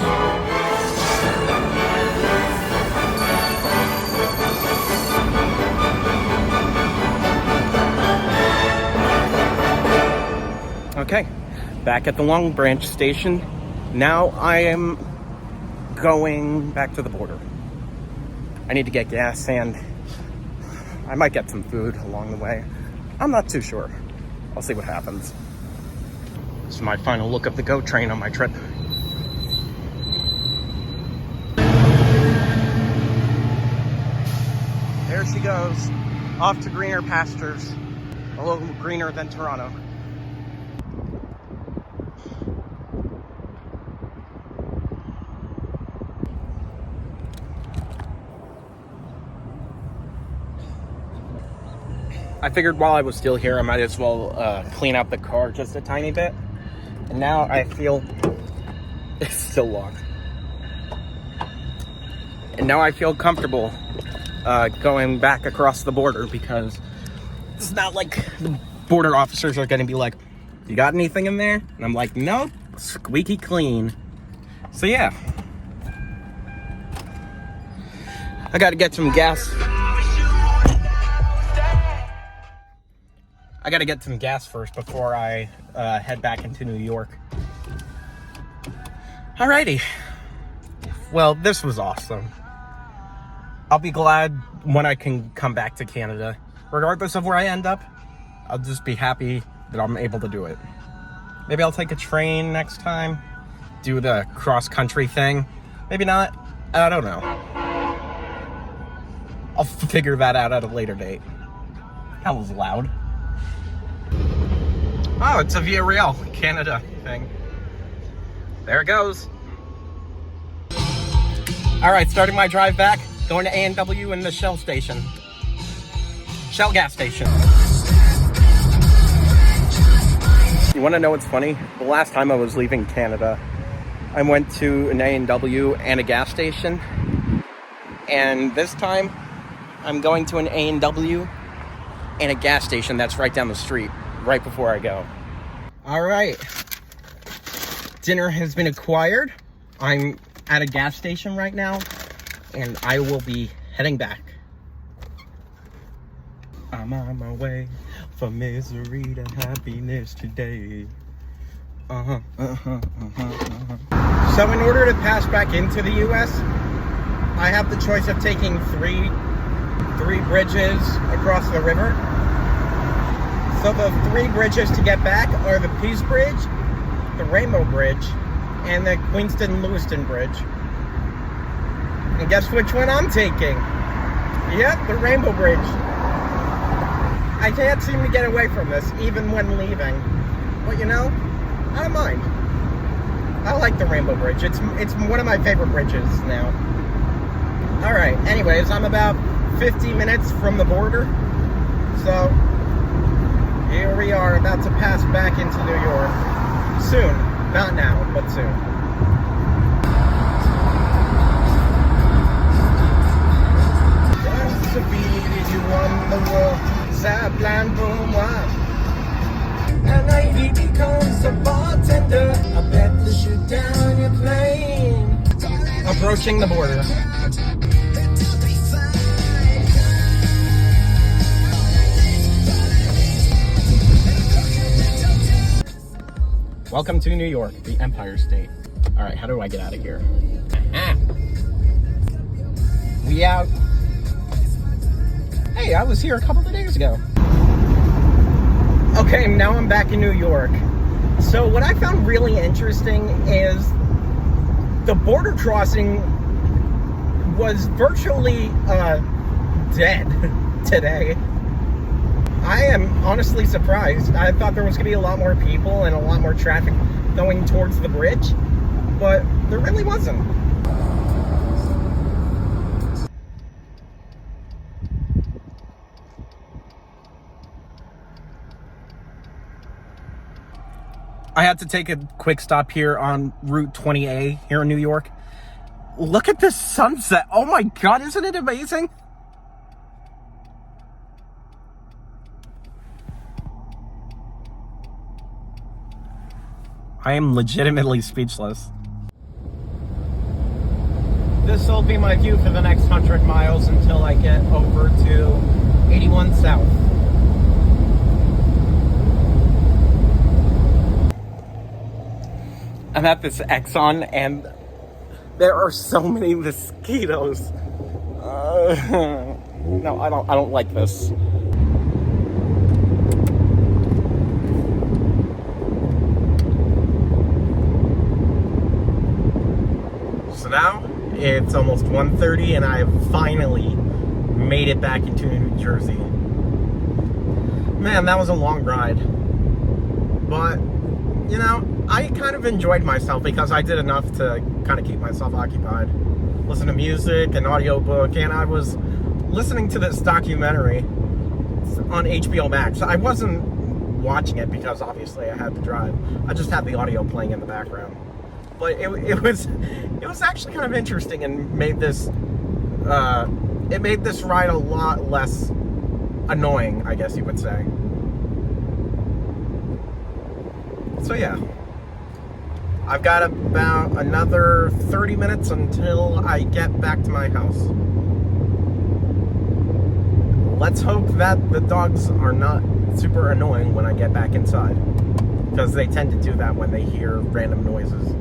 Okay, back at the Long Branch station. Now I am going back to the border. I need to get gas and I might get some food along the way. I'm not too sure. I'll see what happens. This is my final look of the GO train on my trip. There she goes, off to greener pastures, a little greener than Toronto. I figured while I was still here, I might as well clean out the car just a tiny bit. And now I feel it's still locked. And now I feel comfortable going back across the border, because it's not like the border officers are going to be like, "You got anything in there?" And I'm like, "Nope, squeaky clean." So yeah, I got to get some gas. I got to get some gas first before I head back into New York. Alrighty. Well, this was awesome. I'll be glad when I can come back to Canada. Regardless of where I end up, I'll just be happy that I'm able to do it. Maybe I'll take a train next time, do the cross-country thing. Maybe not. I don't know. I'll figure that out at a later date. That was loud. Oh, it's a Via Real Canada thing. There it goes. All right, starting my drive back, going to A&W in the Shell station. Shell gas station. You want to know what's funny? The last time I was leaving Canada, I went to an A&W and a gas station. And this time, I'm going to an A&W and a gas station that's right down the street, right before I go. All right. Dinner has been acquired. I'm at a gas station right now, and I will be heading back. I'm on my way from misery to happiness today. So in order to pass back into the US, I have the choice of taking three bridges across the river. So the three bridges to get back are the Peace Bridge, the Rainbow Bridge, and the Queenston-Lewiston Bridge. And guess which one I'm taking? Yep, the Rainbow Bridge. I can't seem to get away from this, even when leaving. But you know, I don't mind. I like the Rainbow Bridge. It's one of my favorite bridges now. Alright, anyways, I'm about 50 minutes from the border. So, here we are, about to pass back into New York. Soon. Not now, but soon. Just to be you on the world, Sapland boom one. And I he becomes a bartender. I bet to shoot down your plane. Approaching the border. Welcome to New York, the Empire State. All right, how do I get out of here? We out. Hey, I was here a couple of days ago. Okay, now I'm back in New York. So what I found really interesting is the border crossing was virtually dead today. I am honestly surprised. I thought there was going to be a lot more people and a lot more traffic going towards the bridge, but there really wasn't. I had to take a quick stop here on Route 20A here in New York. Look at this sunset. Oh my God, isn't it amazing? I am legitimately speechless. This will be my view for the next 100 miles until I get over to 81 South. I'm at this Exxon and there are so many mosquitoes. No, I don't like this. So now it's almost 1:30 and I have finally made it back into New Jersey. Man, that was a long ride. But, you know, I kind of enjoyed myself because I did enough to kind of keep myself occupied. Listen to music, an audiobook, and I was listening to this documentary on HBO Max. I wasn't watching it because obviously I had to drive. I just had the audio playing in the background. But it was actually kind of interesting and made this ride a lot less annoying, I guess you would say. So yeah, I've got about another 30 minutes until I get back to my house. Let's hope that the dogs are not super annoying when I get back inside, because they tend to do that when they hear random noises.